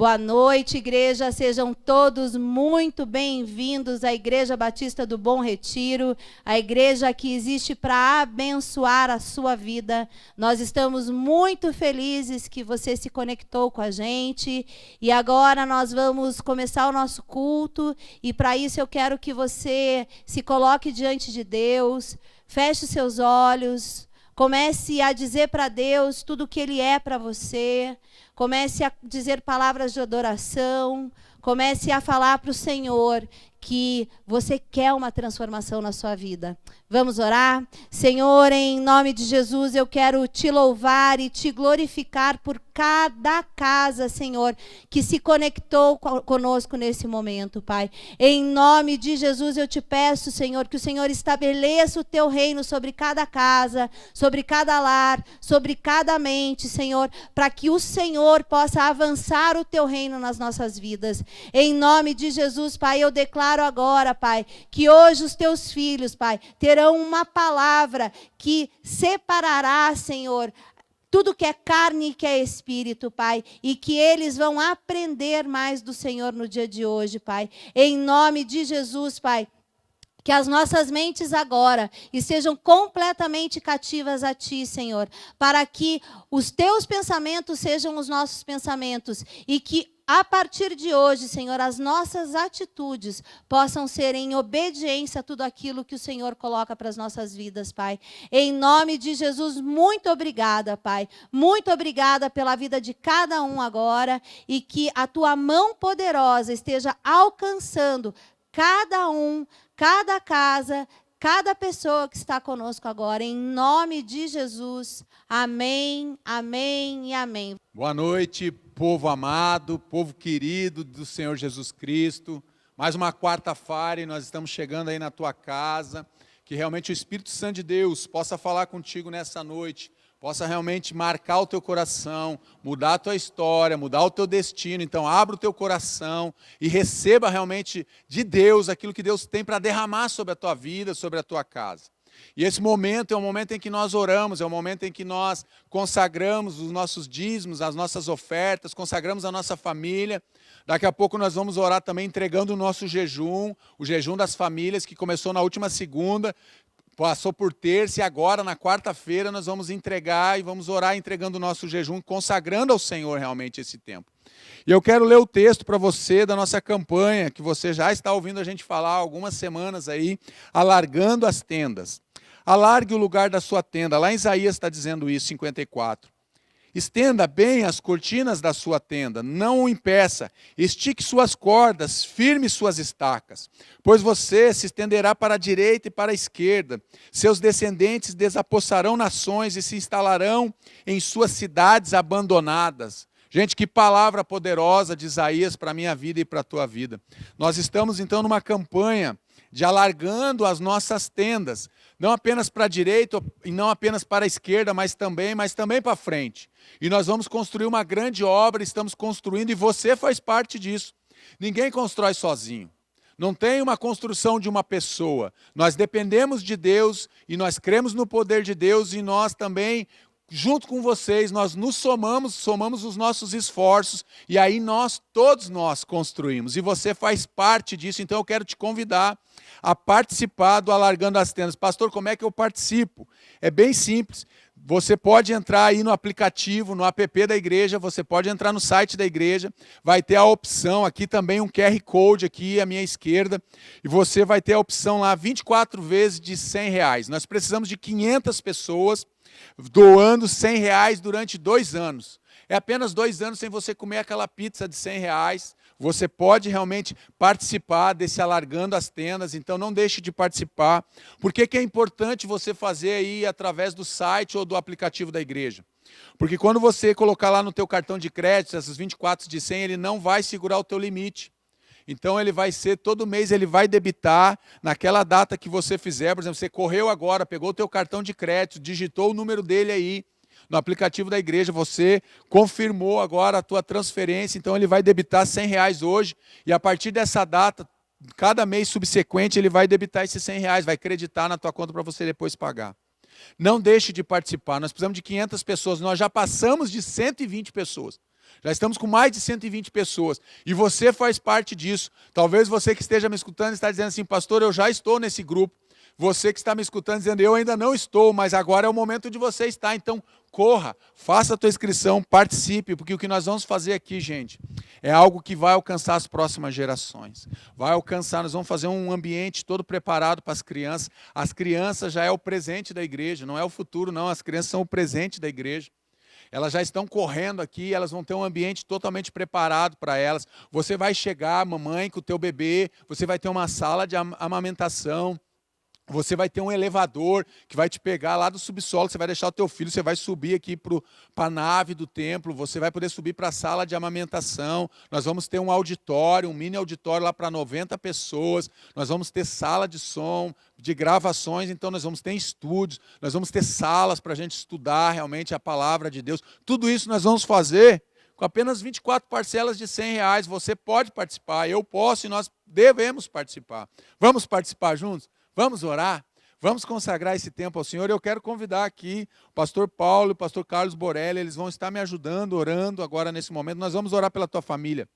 Boa noite, igreja. Sejam todos muito bem-vindos à Igreja Batista do Bom Retiro, a igreja que existe para abençoar a sua vida. Nós estamos muito felizes que você se conectou com a gente e agora nós vamos começar o nosso culto e para isso eu quero que você se coloque diante de Deus, feche seus olhos, comece a dizer para Deus tudo o que Ele é para você. Comece a dizer palavras de adoração, comece a falar para o Senhor que você quer uma transformação na sua vida. Vamos orar? Senhor, em nome de Jesus, eu quero te louvar e te glorificar por cada casa, Senhor, que se conectou conosco nesse momento, Pai. Em nome de Jesus, eu te peço, Senhor, que o Senhor estabeleça o teu reino sobre cada casa, sobre cada lar, sobre cada mente, Senhor, para que o Senhor possa avançar o teu reino nas nossas vidas. Em nome de Jesus, Pai, eu declaro agora, Pai, que hoje os teus filhos, Pai, terão uma palavra que separará, Senhor, tudo que é carne e que é espírito, Pai, e que eles vão aprender mais do Senhor no dia de hoje, Pai. Em nome de Jesus, Pai, que as nossas mentes agora estejam completamente cativas a Ti, Senhor, para que os Teus pensamentos sejam os nossos pensamentos e que a partir de hoje, Senhor, as nossas atitudes possam ser em obediência a tudo aquilo que o Senhor coloca para as nossas vidas, Pai. Em nome de Jesus, muito obrigada, Pai. Muito obrigada pela vida de cada um agora e que a Tua mão poderosa esteja alcançando cada um, cada casa, cada pessoa que está conosco agora, em nome de Jesus. Amém, amém e amém. Boa noite, povo amado, povo querido do Senhor Jesus Cristo. Mais uma quarta-feira e nós estamos chegando aí na tua casa. Que realmente o Espírito Santo de Deus possa falar contigo nessa noite, possa realmente marcar o teu coração, mudar a tua história, mudar o teu destino. Então abra o teu coração e receba realmente de Deus aquilo que Deus tem para derramar sobre a tua vida, sobre a tua casa. E esse momento é um momento em que nós oramos, é um momento em que nós consagramos os nossos dízimos, as nossas ofertas, consagramos a nossa família. Daqui a pouco nós vamos orar também entregando o nosso jejum, o jejum das famílias que começou na última segunda, passou por terça e agora na quarta-feira nós vamos entregar e vamos orar entregando o nosso jejum, consagrando ao Senhor realmente esse tempo. E eu quero ler o texto para você da nossa campanha, que você já está ouvindo a gente falar há algumas semanas aí, alargando as tendas. Alargue o lugar da sua tenda. Lá em Isaías está dizendo isso, 54. Estenda bem as cortinas da sua tenda, não o impeça. Estique suas cordas, firme suas estacas. Pois você se estenderá para a direita e para a esquerda. Seus descendentes desapossarão nações e se instalarão em suas cidades abandonadas. Gente, que palavra poderosa de Isaías para a minha vida e para a tua vida. Nós estamos então numa campanha de alargando as nossas tendas, não apenas para a direita e não apenas para a esquerda, mas também para frente. E nós vamos construir uma grande obra, estamos construindo e você faz parte disso. Ninguém constrói sozinho. Não tem uma construção de uma pessoa. Nós dependemos de Deus e nós cremos no poder de Deus e nós também, junto com vocês, nós nos somamos os nossos esforços e aí todos nós construímos. E você faz parte disso, então eu quero te convidar a participar do Alargando as Tendas. Pastor, como é que eu participo? É bem simples. Você pode entrar aí no aplicativo, no app da igreja, você pode entrar no site da igreja, vai ter a opção, aqui também um QR Code aqui à minha esquerda, e você vai ter a opção lá 24 vezes de R$100. Nós precisamos de 500 pessoas doando R$100 durante 2 anos. É apenas 2 anos sem você comer aquela pizza de R$100. Você pode realmente participar desse Alargando as Tendas, então não deixe de participar. Por que é importante você fazer aí através do site ou do aplicativo da igreja? Porque quando você colocar lá no teu cartão de crédito, essas 24 de 100, ele não vai segurar o teu limite. Então ele vai ser, todo mês ele vai debitar naquela data que você fizer. Por exemplo, você correu agora, pegou o teu cartão de crédito, digitou o número dele aí, no aplicativo da igreja, você confirmou agora a tua transferência, então ele vai debitar R$100 hoje, e a partir dessa data, cada mês subsequente, ele vai debitar esses R$100, vai creditar na tua conta para você depois pagar. Não deixe de participar, nós precisamos de 500 pessoas, nós já passamos de 120 pessoas. Já estamos com mais de 120 pessoas. E você faz parte disso. Talvez você que esteja me escutando está dizendo assim, pastor, eu já estou nesse grupo. Você que está me escutando dizendo, eu ainda não estou, mas agora é o momento de você estar. Então, corra, faça a tua inscrição, participe, porque o que nós vamos fazer aqui, gente, é algo que vai alcançar as próximas gerações. Vai alcançar, nós vamos fazer um ambiente todo preparado para as crianças. As crianças já é o presente da igreja, não é o futuro, não. As crianças são o presente da igreja. Elas já estão correndo aqui, elas vão ter um ambiente totalmente preparado para elas. Você vai chegar, mamãe, com o teu bebê, você vai ter uma sala de amamentação. Você vai ter um elevador que vai te pegar lá do subsolo, você vai deixar o teu filho, você vai subir aqui para a nave do templo, você vai poder subir para a sala de amamentação, nós vamos ter um auditório, um mini auditório lá para 90 pessoas, nós vamos ter sala de som, de gravações, então nós vamos ter estúdios, nós vamos ter salas para a gente estudar realmente a palavra de Deus. Tudo isso nós vamos fazer com apenas 24 parcelas de R$100. Você pode participar, eu posso e nós devemos participar. Vamos participar juntos? Vamos orar? Vamos consagrar esse tempo ao Senhor. Eu quero convidar aqui o pastor Paulo e o pastor Carlos Borelli, eles vão estar me ajudando, orando agora nesse momento. Nós vamos orar pela tua família.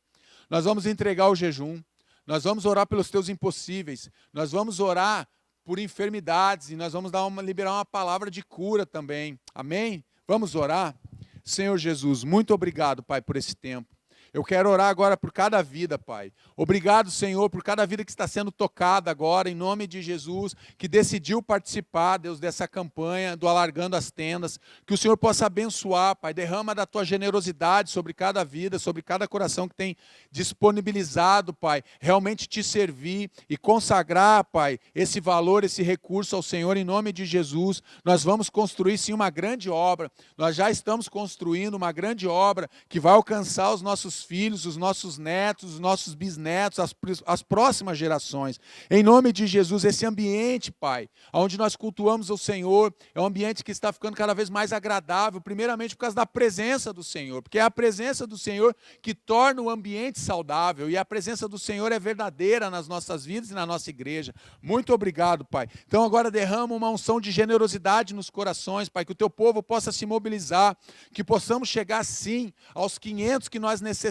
Nós vamos entregar o jejum. Nós vamos orar pelos teus impossíveis. Nós vamos orar por enfermidades e nós vamos liberar uma palavra de cura também. Amém? Vamos orar? Senhor Jesus, muito obrigado, Pai, por esse tempo. Eu quero orar agora por cada vida, Pai. Obrigado, Senhor, por cada vida que está sendo tocada agora, em nome de Jesus, que decidiu participar, Deus, dessa campanha do Alargando as Tendas. Que o Senhor possa abençoar, Pai. Derrama da tua generosidade sobre cada vida, sobre cada coração que tem disponibilizado, Pai, realmente te servir e consagrar, Pai, esse valor, esse recurso ao Senhor, em nome de Jesus. Nós vamos construir, sim, uma grande obra. Nós já estamos construindo uma grande obra que vai alcançar os nossos filhos, os nossos netos, os nossos bisnetos, as próximas gerações. Em nome de Jesus, esse ambiente, Pai, onde nós cultuamos o Senhor, é um ambiente que está ficando cada vez mais agradável, primeiramente por causa da presença do Senhor, porque é a presença do Senhor que torna o ambiente saudável, e a presença do Senhor é verdadeira nas nossas vidas e na nossa igreja. Muito obrigado, Pai. Então agora derrama uma unção de generosidade nos corações, Pai, que o teu povo possa se mobilizar, que possamos chegar sim aos 500 que nós necessitamos,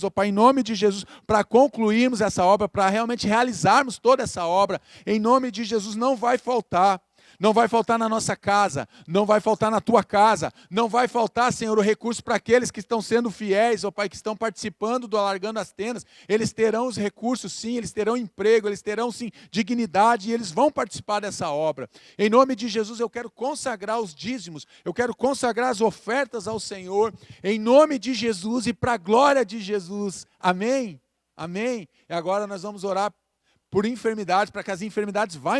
ó Pai, em nome de Jesus, para concluirmos essa obra, para realmente realizarmos toda essa obra. Em nome de Jesus, não vai faltar. Não vai faltar na nossa casa, não vai faltar na tua casa, não vai faltar, Senhor, o recurso para aqueles que estão sendo fiéis, ó Pai, que estão participando do Alargando as Tendas. Eles terão os recursos, sim, eles terão emprego, eles terão, sim, dignidade, e eles vão participar dessa obra. Em nome de Jesus, eu quero consagrar os dízimos, eu quero consagrar as ofertas ao Senhor, em nome de Jesus e para a glória de Jesus. Amém? Amém? E agora nós vamos orar por enfermidades, para que as enfermidades vão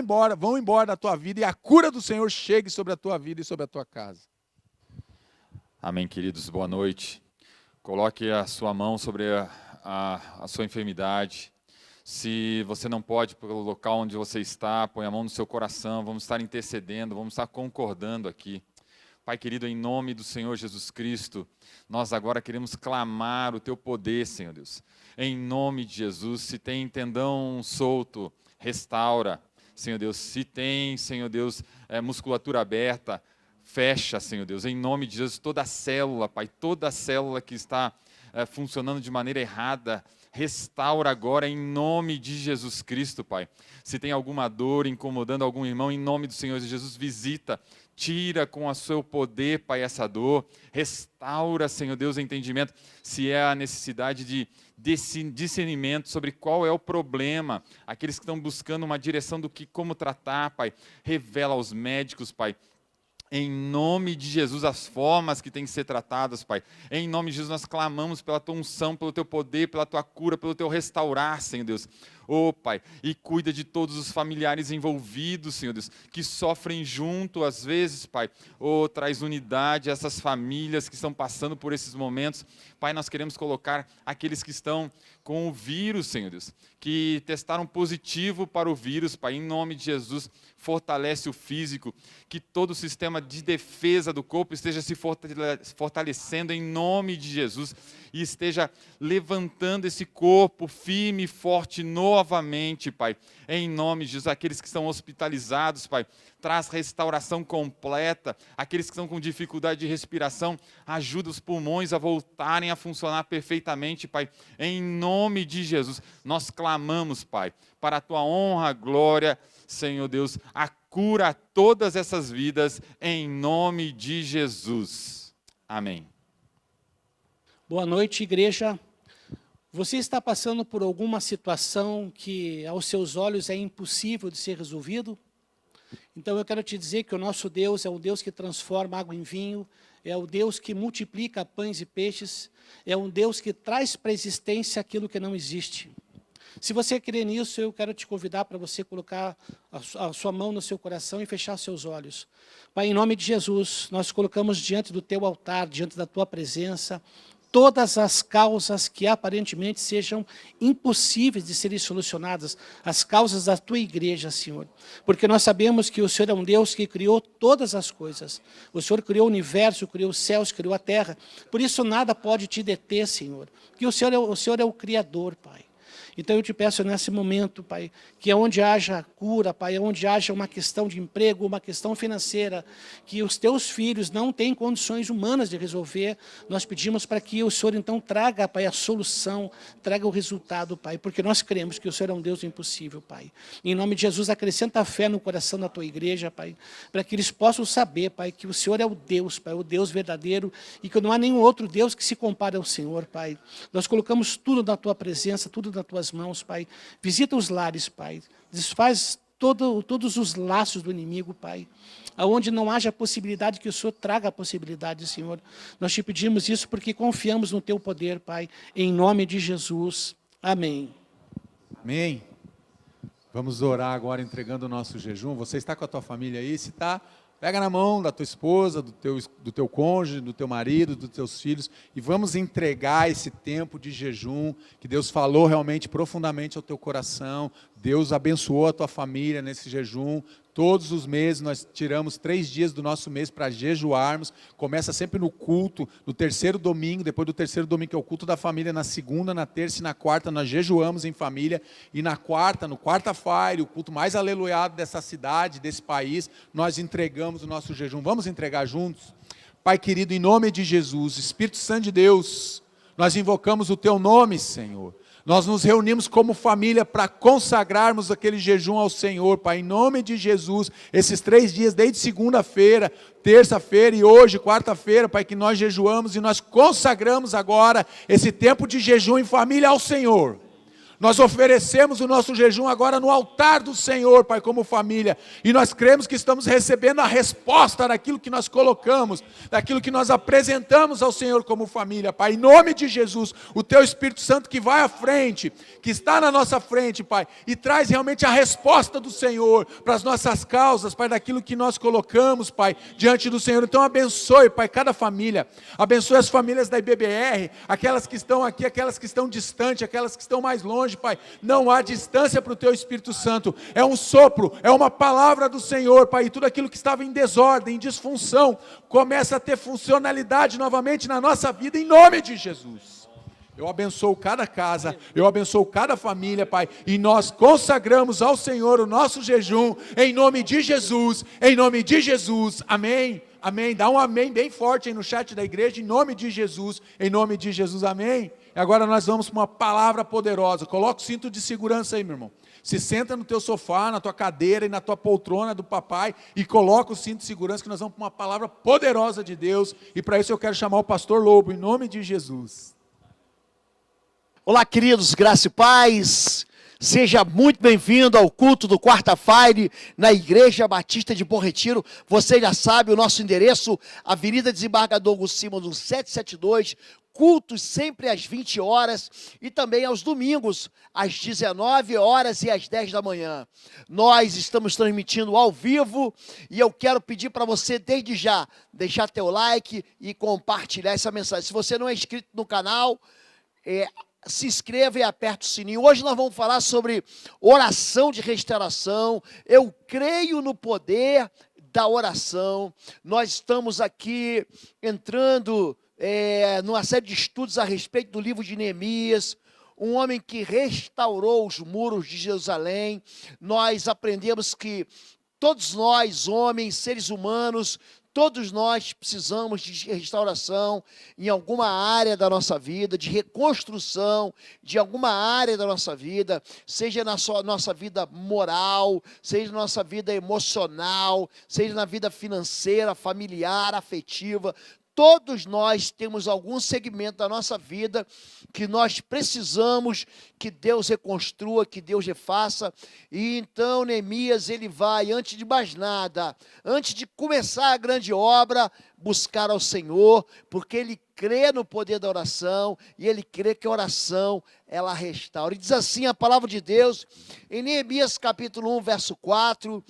embora da tua vida e a cura do Senhor chegue sobre a tua vida e sobre a tua casa. Amém, queridos, boa noite. Coloque a sua mão sobre a sua enfermidade. Se você não pode, pelo local onde você está, põe a mão no seu coração, vamos estar intercedendo, vamos estar concordando aqui. Pai querido, em nome do Senhor Jesus Cristo, nós agora queremos clamar o teu poder, Senhor Deus. Em nome de Jesus, se tem tendão solto, restaura, Senhor Deus. Se tem, Senhor Deus, musculatura aberta, fecha, Senhor Deus. Em nome de Jesus, toda célula, Pai, toda célula que está funcionando de maneira errada, restaura agora em nome de Jesus Cristo, Pai. Se tem alguma dor incomodando algum irmão, em nome do Senhor Jesus, visita, tira com o seu poder, Pai, essa dor, restaura, Senhor Deus, o entendimento, se é a necessidade de discernimento sobre qual é o problema, aqueles que estão buscando uma direção do que, como tratar, Pai, revela aos médicos, Pai, em nome de Jesus, as formas que têm que ser tratadas, Pai. Em nome de Jesus, nós clamamos pela tua unção, pelo teu poder, pela tua cura, pelo teu restaurar, Senhor Deus. Oh, Pai, e cuida de todos os familiares envolvidos, Senhor Deus, que sofrem junto, às vezes, Pai. Oh, traz unidade a essas famílias que estão passando por esses momentos. Pai, nós queremos colocar aqueles que estão com o vírus, Senhor Deus, que testaram positivo para o vírus, Pai, em nome de Jesus, fortalece o físico, que todo o sistema de defesa do corpo esteja se fortalecendo em nome de Jesus, e esteja levantando esse corpo firme e forte no novamente, Pai, em nome de Jesus. Aqueles que estão hospitalizados, Pai, traz restauração completa. Aqueles que estão com dificuldade de respiração, ajuda os pulmões a voltarem a funcionar perfeitamente, Pai, em nome de Jesus. Nós clamamos, Pai, para a Tua honra, glória, Senhor Deus, a cura a todas essas vidas, em nome de Jesus. Amém. Boa noite, igreja. Você está passando por alguma situação que aos seus olhos é impossível de ser resolvido? Então eu quero te dizer que o nosso Deus é um Deus que transforma água em vinho, é o Deus que multiplica pães e peixes, é um Deus que traz para a existência aquilo que não existe. Se você crê nisso, eu quero te convidar para você colocar a sua mão no seu coração e fechar seus olhos. Pai, em nome de Jesus, nós colocamos diante do teu altar, diante da tua presença, todas as causas que aparentemente sejam impossíveis de serem solucionadas, as causas da tua igreja, Senhor. Porque nós sabemos que o Senhor é um Deus que criou todas as coisas. O Senhor criou o universo, criou os céus, criou a terra. Por isso nada pode te deter, Senhor. Porque o Senhor é o Criador, Pai. Então eu te peço nesse momento, Pai, que onde haja cura, Pai, onde haja uma questão de emprego, uma questão financeira, que os teus filhos não têm condições humanas de resolver, nós pedimos para que o Senhor então traga, Pai, a solução, traga o resultado, Pai, porque nós cremos que o Senhor é um Deus impossível, Pai. Em nome de Jesus, acrescenta a fé no coração da tua igreja, Pai, para que eles possam saber, Pai, que o Senhor é o Deus, Pai, o Deus verdadeiro, e que não há nenhum outro Deus que se compare ao Senhor, Pai. Nós colocamos tudo na tua presença, tudo nas tuas mãos, Pai. Visita os lares, Pai. Desfaz todos os laços do inimigo, Pai. Aonde não haja possibilidade, que o Senhor traga a possibilidade, Senhor. Nós te pedimos isso porque confiamos no teu poder, Pai. Em nome de Jesus. Amém. Amém. Vamos orar agora entregando o nosso jejum. Você está com a tua família aí? Se está, pega na mão da tua esposa, do teu cônjuge, do teu marido, dos teus filhos, e vamos entregar esse tempo de jejum, que Deus falou realmente profundamente ao teu coração. Deus abençoou a tua família nesse jejum. Todos os meses nós tiramos 3 dias do nosso mês para jejuarmos. Começa sempre no culto, no terceiro domingo, depois do terceiro domingo que é o culto da família, na segunda, na terça e na quarta nós jejuamos em família, e na quarta, no quarta-feira, o culto mais aleluiado dessa cidade, desse país, nós entregamos o nosso jejum. Vamos entregar juntos? Pai querido, em nome de Jesus, Espírito Santo de Deus, nós invocamos o teu nome, Senhor. Nós nos reunimos como família para consagrarmos aquele jejum ao Senhor, Pai, em nome de Jesus, esses 3 dias, desde segunda-feira, terça-feira e hoje, quarta-feira, Pai, que nós jejuamos e nós consagramos agora esse tempo de jejum em família ao Senhor. Nós oferecemos o nosso jejum agora no altar do Senhor, Pai, como família. E nós cremos que estamos recebendo a resposta daquilo que nós colocamos, daquilo que nós apresentamos ao Senhor como família, Pai. Em nome de Jesus, o Teu Espírito Santo que vai à frente, que está na nossa frente, Pai, e traz realmente a resposta do Senhor para as nossas causas, Pai, daquilo que nós colocamos, Pai, diante do Senhor. Então abençoe, Pai, cada família. Abençoe as famílias da IBBR, aquelas que estão aqui, aquelas que estão distantes, aquelas que estão mais longe, Pai. Não há distância para o Teu Espírito Santo. É um sopro, é uma palavra do Senhor, Pai. E tudo aquilo que estava em desordem, em disfunção, começa a ter funcionalidade novamente na nossa vida, em nome de Jesus. Eu abençoo cada casa, eu abençoo cada família, Pai. E nós consagramos ao Senhor o nosso jejum, em nome de Jesus, em nome de Jesus. Amém. Amém. Dá um amém bem forte aí no chat da igreja, em nome de Jesus, em nome de Jesus. Amém. E agora nós vamos para uma palavra poderosa. Coloca o cinto de segurança aí, meu irmão. Se senta no teu sofá, na tua cadeira e na tua poltrona do papai e coloca o cinto de segurança, que nós vamos para uma palavra poderosa de Deus. E para isso eu quero chamar o pastor Lobo, em nome de Jesus. Olá, queridos, graça e paz. Seja muito bem-vindo ao culto do quarta-feira na Igreja Batista de Bom Retiro. Você já sabe o nosso endereço, Avenida Desembargador Agostinho, 772, cultos sempre às 20 horas e também aos domingos, às 19 horas e às 10 da manhã. Nós estamos transmitindo ao vivo e eu quero pedir para você, desde já, deixar teu like e compartilhar essa mensagem. Se você não é inscrito no canal, se inscreva e aperte o sininho. Hoje nós vamos falar sobre oração de restauração. Eu creio no poder da oração. Nós estamos aqui entrando numa série de estudos a respeito do livro de Neemias. um homem que restaurou os muros de Jerusalém. Nós aprendemos que todos nós, homens, seres humanos, todos nós precisamos de restauração em alguma área da nossa vida, de reconstrução de alguma área da nossa vida, seja na nossa vida moral, seja na nossa vida emocional, seja na vida financeira, familiar, afetiva. Todos nós temos algum segmento da nossa vida que nós precisamos que Deus reconstrua, que Deus refaça. E então Neemias, ele vai, antes de mais nada, antes de começar a grande obra, buscar ao Senhor, porque ele crê no poder da oração e ele crê que a oração, ela restaura. E diz assim a palavra de Deus, em Neemias capítulo 1, verso 4...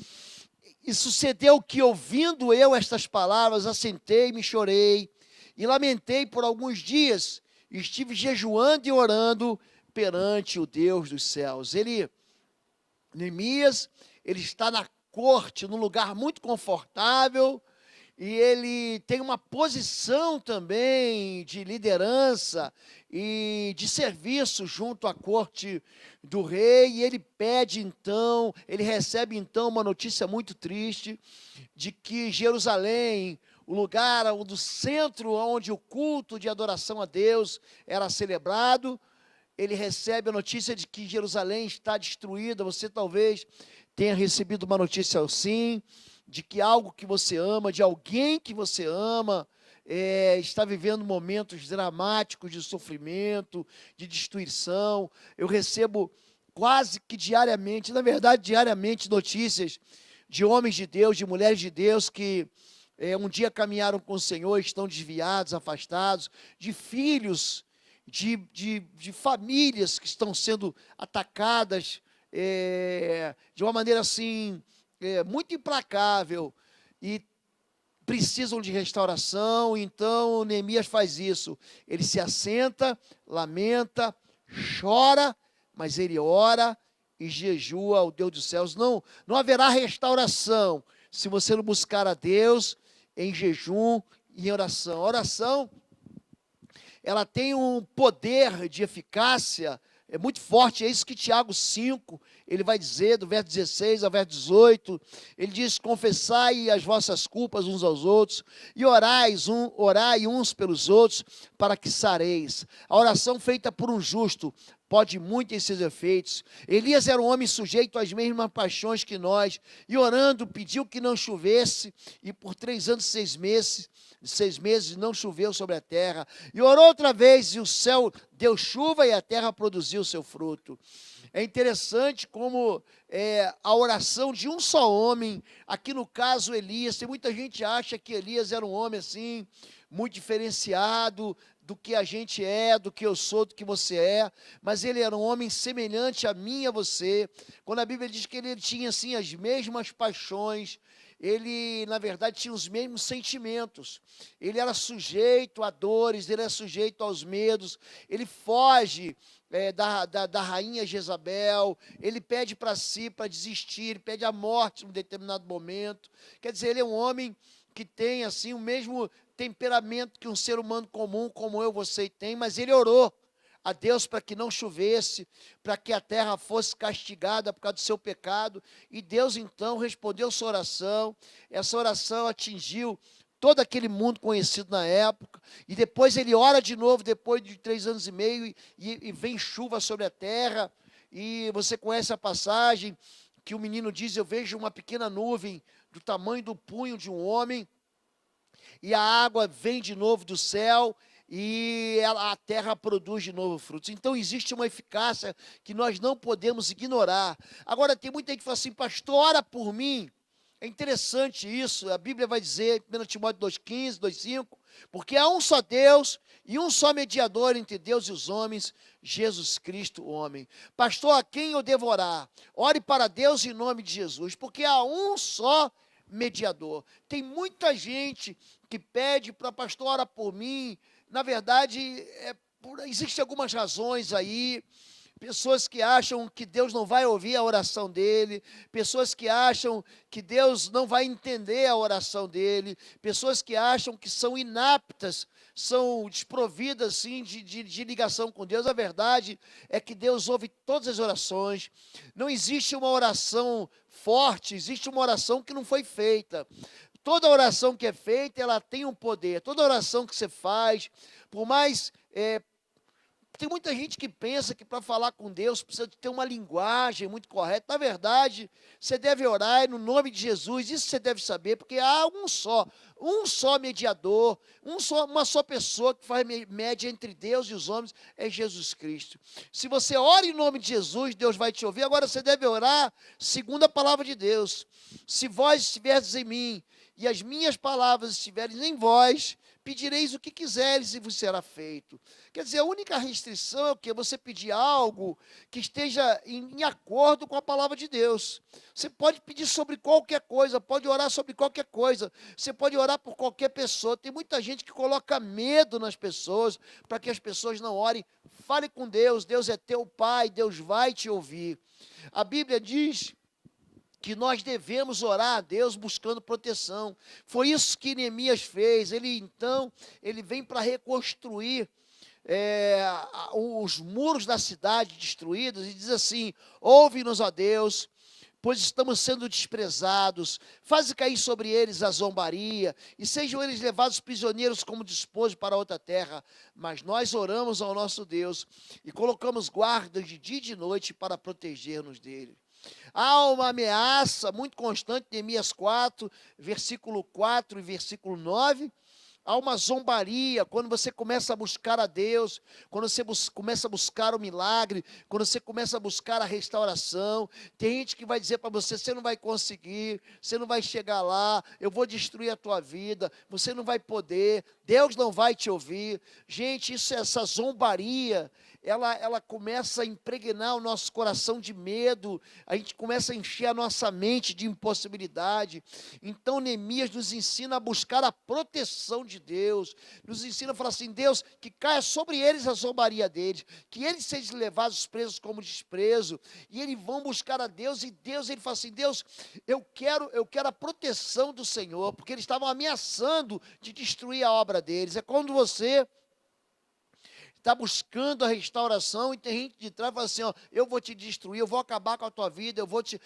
E sucedeu que, ouvindo eu estas palavras, assentei-me e chorei, e lamentei por alguns dias, e estive jejuando e orando perante o Deus dos céus. Neemias, ele está na corte, num lugar muito confortável, e ele tem uma posição também de liderança e de serviço junto à corte do rei, e ele recebe então uma notícia muito triste, de que Jerusalém, o lugar do centro onde o culto de adoração a Deus era celebrado, ele recebe a notícia de que Jerusalém está destruída. Você talvez tenha recebido uma notícia assim, de que algo que você ama, de alguém que você ama, está vivendo momentos dramáticos de sofrimento, de destruição. Eu recebo quase que diariamente, na verdade diariamente, notícias de homens de Deus, de mulheres de Deus que um dia caminharam com o Senhor, estão desviados, afastados, de filhos, de famílias que estão sendo atacadas de uma maneira assim, muito implacável, e precisam de restauração. Então Neemias faz isso, ele se assenta, lamenta, chora, mas ele ora e jejua ao Deus dos céus. Não haverá restauração se você não buscar a Deus em jejum e em oração. A oração, ela tem um poder de eficácia muito forte. É isso que Tiago 5, ele vai dizer, do verso 16 ao verso 18, ele diz: confessai as vossas culpas uns aos outros, e orai uns pelos outros, para que sareis. A oração feita por um justo pode muito em seus efeitos. Elias era um homem sujeito às mesmas paixões que nós, e orando pediu que não chovesse, e por 3 anos e 6 meses não choveu sobre a terra. E orou outra vez, e o céu deu chuva, e a terra produziu o seu fruto. É interessante como a oração de um só homem, aqui no caso Elias, tem muita gente que acha que Elias era um homem assim, muito diferenciado do que a gente é, do que eu sou, do que você é, mas ele era um homem semelhante a mim e a você. Quando a Bíblia diz que ele tinha assim as mesmas paixões, ele na verdade tinha os mesmos sentimentos, ele era sujeito a dores, ele era sujeito aos medos, ele foge da rainha Jezabel, ele pede para si, para desistir, ele pede a morte em um determinado momento. Quer dizer, ele é um homem que tem assim o mesmo temperamento que um ser humano comum, como eu, você tem, mas ele orou a Deus para que não chovesse, para que a terra fosse castigada por causa do seu pecado, e Deus então respondeu sua oração. Essa oração atingiu todo aquele mundo conhecido na época, e depois ele ora de novo, depois de 3 anos e meio, e vem chuva sobre a terra, e você conhece a passagem, que o menino diz: eu vejo uma pequena nuvem do tamanho do punho de um homem, e a água vem de novo do céu, e a terra produz de novo frutos. Então existe uma eficácia que nós não podemos ignorar. Agora tem muita gente que fala assim: pastor, ora por mim. É interessante isso, a Bíblia vai dizer, 1 Timóteo 2,15, 2,5, porque há um só Deus e um só mediador entre Deus e os homens, Jesus Cristo, o homem. Pastor, a quem eu devo orar? Ore para Deus em nome de Jesus, porque há um só mediador. Tem muita gente que pede para pastor, ora por mim. Na verdade, existem algumas razões aí. pessoas que acham que Deus não vai ouvir a oração dele, pessoas que acham que Deus não vai entender a oração dele, pessoas que acham que são inaptas, são desprovidas sim, de ligação com Deus. A verdade é que Deus ouve todas as orações. Não existe uma oração forte, existe uma oração que não foi feita. Toda oração que é feita, ela tem um poder. Toda oração que você faz, por mais... tem muita gente que pensa que para falar com Deus precisa de ter uma linguagem muito correta. Na verdade, você deve orar no nome de Jesus, isso você deve saber, porque há um só mediador, uma só pessoa que faz média entre Deus e os homens, é Jesus Cristo. Se você ora em nome de Jesus, Deus vai te ouvir. Agora você deve orar segundo a palavra de Deus. Se vós estiverdes em mim, e as minhas palavras estiverem em vós, pedireis o que quiseres e vos será feito. Quer dizer, a única restrição é o quê? Você pedir algo que esteja em acordo com a palavra de Deus. Você pode pedir sobre qualquer coisa, pode orar sobre qualquer coisa, você pode orar por qualquer pessoa. Tem muita gente que coloca medo nas pessoas, para que as pessoas não orem. Fale com Deus, Deus é teu Pai, Deus vai te ouvir. A Bíblia diz que nós devemos orar a Deus buscando proteção. Foi isso que Neemias fez. Ele vem para reconstruir os muros da cidade destruídos e diz assim: ouve-nos, ó Deus, pois estamos sendo desprezados. Faze cair sobre eles a zombaria, e sejam eles levados prisioneiros como despojo para outra terra. Mas nós oramos ao nosso Deus e colocamos guardas de dia e de noite para proteger-nos dele. Há uma ameaça muito constante, Neemias 4, versículo 4 e versículo 9. Há uma zombaria quando você começa a buscar a Deus, quando você começa a buscar o milagre, quando você começa a buscar a restauração. Tem gente que vai dizer para você: você não vai conseguir, você não vai chegar lá, eu vou destruir a tua vida, você não vai poder, Deus não vai te ouvir. Gente, essa zombaria, ela começa a impregnar o nosso coração de medo, a gente começa a encher a nossa mente de impossibilidade. Então Neemias nos ensina a buscar a proteção de Deus, nos ensina a falar assim: Deus, que caia sobre eles a zombaria deles, que eles sejam levados presos como desprezo, e eles vão buscar a Deus, e Deus, ele fala assim: Deus, eu quero a proteção do Senhor, porque eles estavam ameaçando de destruir a obra deles. É quando você está buscando a restauração, e tem gente de trás que fala assim: ó, eu vou te destruir, eu vou acabar com a tua vida, eu vou te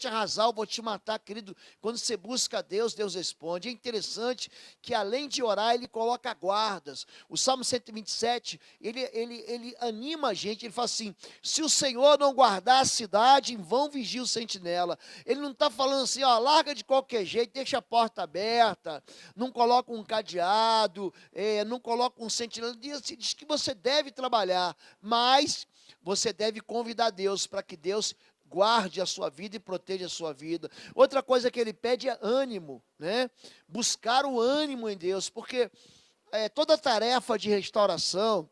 arrasar, eu vou te matar, querido. Quando você busca a Deus, Deus responde. É interessante que, além de orar, ele coloca guardas. O Salmo 127, ele anima a gente, ele fala assim: se o Senhor não guardar a cidade, em vão vigia o sentinela. Ele não está falando assim: ó, larga de qualquer jeito, deixa a porta aberta, não coloca um cadeado, não coloca um sentinela. Diz que você deve trabalhar, mas você deve convidar Deus para que Deus guarde a sua vida e proteja a sua vida. Outra coisa que ele pede é ânimo, né? Buscar o ânimo em Deus, porque toda tarefa de restauração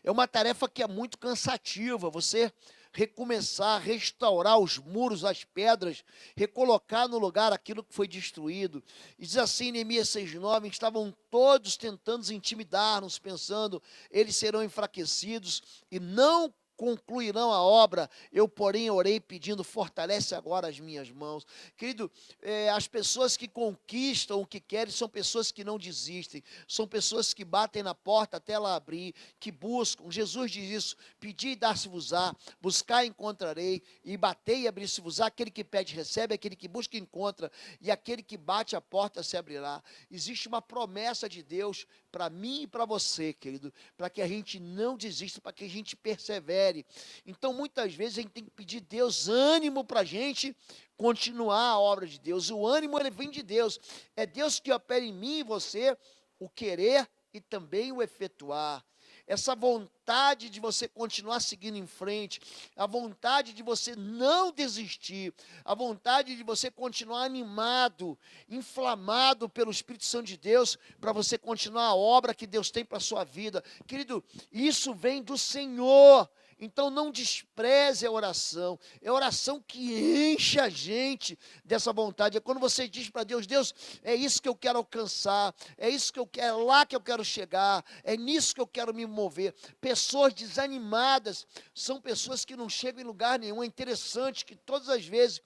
é uma tarefa que é muito cansativa. Você recomeçar, restaurar os muros, as pedras, recolocar no lugar aquilo que foi destruído. E diz assim, Neemias 6,9, estavam todos tentando intimidar-nos, pensando: eles serão enfraquecidos e não concluirão a obra. Eu, porém, orei pedindo: fortalece agora as minhas mãos. Querido, as pessoas que conquistam o que querem são pessoas que não desistem, são pessoas que batem na porta até ela abrir, que buscam. Jesus diz isso: pedi e dar-se-vos-á, buscar e encontrarei, e batei e abrir-se-vos-á. Aquele que pede recebe, aquele que busca encontra, e aquele que bate a porta se abrirá. Existe uma promessa de Deus para mim e para você, querido, para que a gente não desista, para que a gente persevere. Então, muitas vezes, a gente tem que pedir a Deus ânimo para a gente continuar a obra de Deus. O ânimo, ele vem de Deus. É Deus que opera em mim e você o querer e também o efetuar. Essa vontade de você continuar seguindo em frente, a vontade de você não desistir, a vontade de você continuar animado, inflamado pelo Espírito Santo de Deus, para você continuar a obra que Deus tem para a sua vida. Querido, isso vem do Senhor. Então não despreze a oração. É a oração que enche a gente dessa vontade. É quando você diz para Deus, Deus, é isso que eu quero alcançar, é isso que eu quero, é lá que eu quero chegar, é nisso que eu quero me mover. Pessoas desanimadas são pessoas que não chegam em lugar nenhum. É interessante que todas as vezes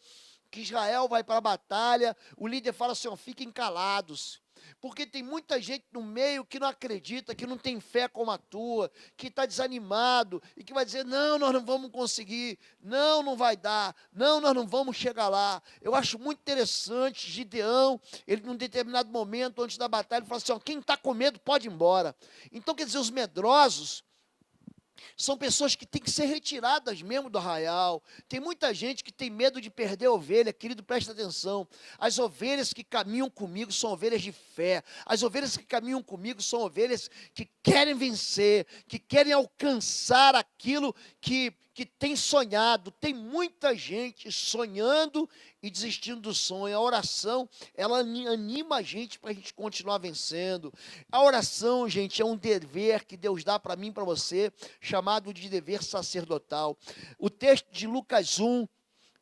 que Israel vai para a batalha, o líder fala assim, ó, fiquem calados. Porque tem muita gente no meio que não acredita, que não tem fé como a tua, que está desanimado e que vai dizer, não, nós não vamos conseguir, não, não vai dar, não, nós não vamos chegar lá. Eu acho muito interessante, Gideão, ele num determinado momento, antes da batalha, ele fala assim, ó, quem está com medo pode ir embora. Então, quer dizer, os medrosos são pessoas que têm que ser retiradas mesmo do arraial. Tem muita gente que tem medo de perder a ovelha. Querido, presta atenção. As ovelhas que caminham comigo são ovelhas de fé. As ovelhas que caminham comigo são ovelhas que querem vencer, que querem alcançar aquilo que tem sonhado. Tem muita gente sonhando e desistindo do sonho. A oração, ela anima a gente para a gente continuar vencendo. A oração, gente, é um dever que Deus dá para mim e para você, chamado de dever sacerdotal. O texto de Lucas 1,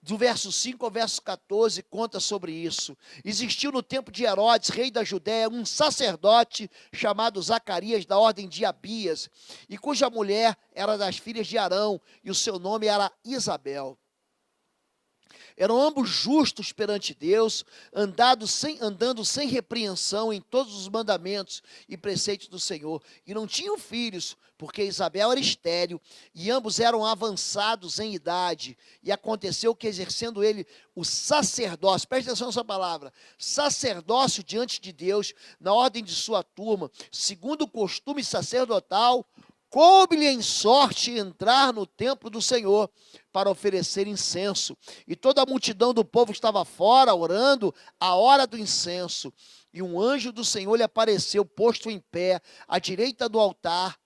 do verso 5 ao verso 14, conta sobre isso. Existiu no tempo de Herodes, rei da Judéia, um sacerdote chamado Zacarias, da ordem de Abias, e cuja mulher era das filhas de Arão, e o seu nome era Isabel. Eram ambos justos perante Deus, andando sem repreensão em todos os mandamentos e preceitos do Senhor. E não tinham filhos, porque Isabel era estéril, e ambos eram avançados em idade. E aconteceu que, exercendo ele o sacerdócio, preste atenção nessa palavra, sacerdócio diante de Deus, na ordem de sua turma, segundo o costume sacerdotal, coube-lhe em sorte entrar no templo do Senhor para oferecer incenso. E toda a multidão do povo estava fora, orando, à hora do incenso. E um anjo do Senhor lhe apareceu, posto em pé, à direita do altar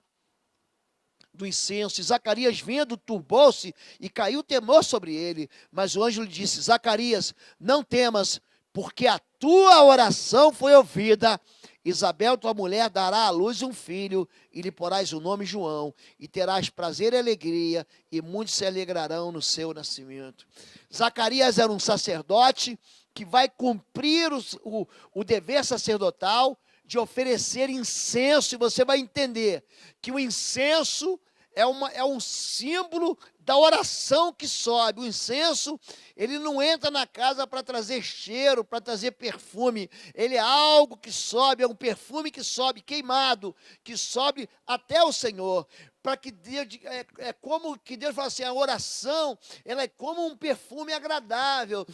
do incenso. E Zacarias, vendo, turbou-se e caiu temor sobre ele. Mas o anjo lhe disse, Zacarias, não temas, porque a tua oração foi ouvida. Isabel, tua mulher, dará à luz um filho, e lhe porás o nome João, e terás prazer e alegria, e muitos se alegrarão no seu nascimento. Zacarias era um sacerdote que vai cumprir o dever sacerdotal de oferecer incenso, e você vai entender que o incenso é um símbolo da oração que sobe. O incenso, ele não entra na casa para trazer cheiro, para trazer perfume. Ele é algo que sobe, é um perfume que sobe, queimado, que sobe até o Senhor. Para que Deus, é como que Deus fala assim, a oração, ela é como um perfume agradável,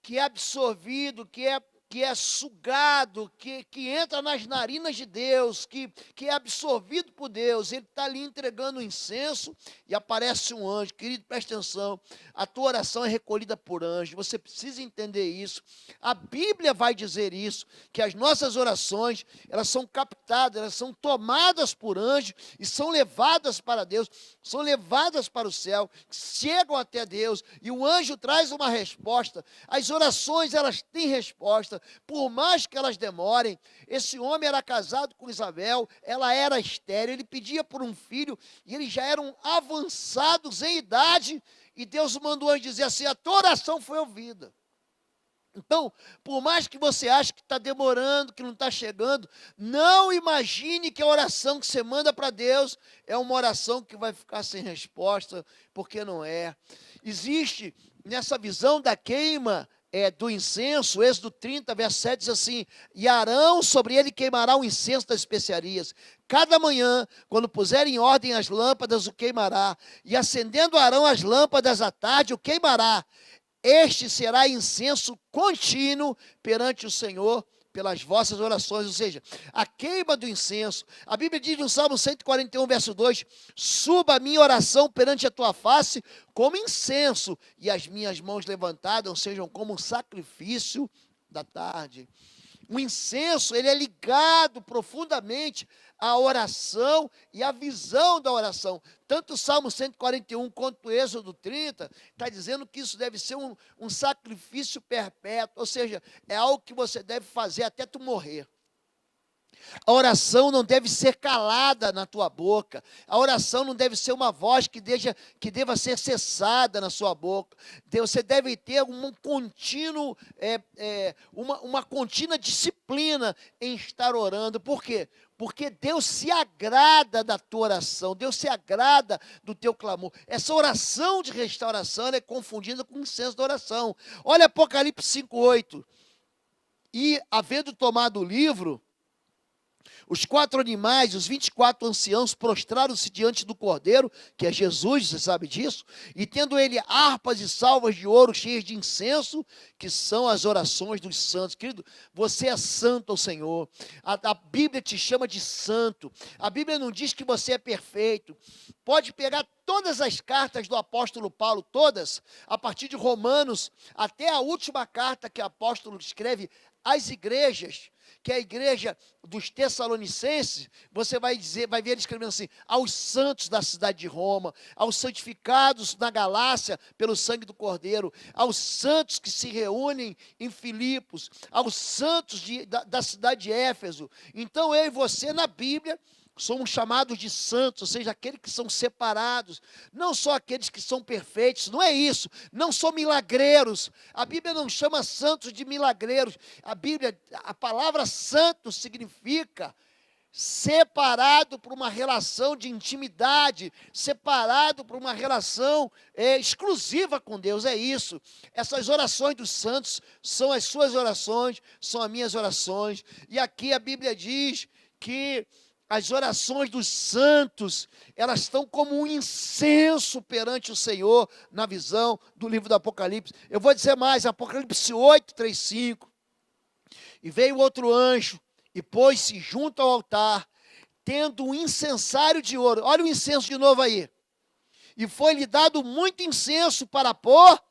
que é absorvido, que é sugado, que entra nas narinas de Deus, que é absorvido por Deus. Ele está ali entregando o incenso e aparece um anjo. Querido, presta atenção, a tua oração é recolhida por anjo, você precisa entender isso. A Bíblia vai dizer isso, que as nossas orações, elas são captadas, elas são tomadas por anjo e são levadas para Deus, são levadas para o céu, chegam até Deus e o anjo traz uma resposta. As orações, elas têm resposta. Por mais que elas demorem. Esse homem era casado com Isabel, ela era estéril, ele pedia por um filho, e eles já eram avançados em idade, e Deus mandou anjo dizer assim, a tua oração foi ouvida. Então, por mais que você ache que está demorando, que não está chegando, não imagine que a oração que você manda para Deus é uma oração que vai ficar sem resposta, porque não é. Existe, nessa visão da queima, do incenso, Êxodo 30, verso 7, diz assim, e Arão sobre ele queimará o incenso das especiarias. Cada manhã, quando puser em ordem as lâmpadas, o queimará. E acendendo Arão as lâmpadas à tarde, o queimará. Este será incenso contínuo perante o Senhor, pelas vossas orações, ou seja, a queima do incenso. A Bíblia diz no Salmo 141, verso 2, suba a minha oração perante a tua face como incenso, e as minhas mãos levantadas sejam como um sacrifício da tarde. O incenso, ele é ligado profundamente à oração e à visão da oração. Tanto o Salmo 141 quanto o Êxodo 30 está dizendo que isso deve ser um sacrifício perpétuo, ou seja, é algo que você deve fazer até tu morrer. A oração não deve ser calada na tua boca. A oração não deve ser uma voz que deva ser cessada na sua boca. Você deve ter um contínuo, uma contínua disciplina em estar orando. Por quê? Porque Deus se agrada da tua oração, Deus se agrada do teu clamor. Essa oração de restauração é confundida com o incenso da oração. Olha Apocalipse 5:8. E, havendo tomado o livro, os 4 animais, os 24 anciãos, prostraram-se diante do Cordeiro, que é Jesus, você sabe disso, e tendo ele harpas e salvas de ouro cheias de incenso, que são as orações dos santos. Querido, você é santo ao Senhor. A Bíblia te chama de santo. A Bíblia não diz que você é perfeito. Pode pegar todas as cartas do apóstolo Paulo, todas, a partir de Romanos, até a última carta que o apóstolo escreve às igrejas, que é a igreja dos Tessalonicenses, você vai ver ele escrevendo assim: aos santos da cidade de Roma, aos santificados na Galácia pelo sangue do Cordeiro, aos santos que se reúnem em Filipos, aos santos da cidade de Éfeso. Então eu e você na Bíblia somos chamados de santos, ou seja, aqueles que são separados, não só aqueles que são perfeitos, não é isso, não são milagreiros. A Bíblia não chama santos de milagreiros. A palavra santo significa separado por uma relação de intimidade, separado por uma relação exclusiva com Deus, é isso. Essas orações dos santos são as suas orações, são as minhas orações, e aqui a Bíblia diz que as orações dos santos, elas estão como um incenso perante o Senhor, na visão do livro do Apocalipse. Eu vou dizer mais, Apocalipse 8, 3, 5. E veio outro anjo, e pôs-se junto ao altar, tendo um incensário de ouro. Olha o incenso de novo aí. E foi-lhe dado muito incenso para pôr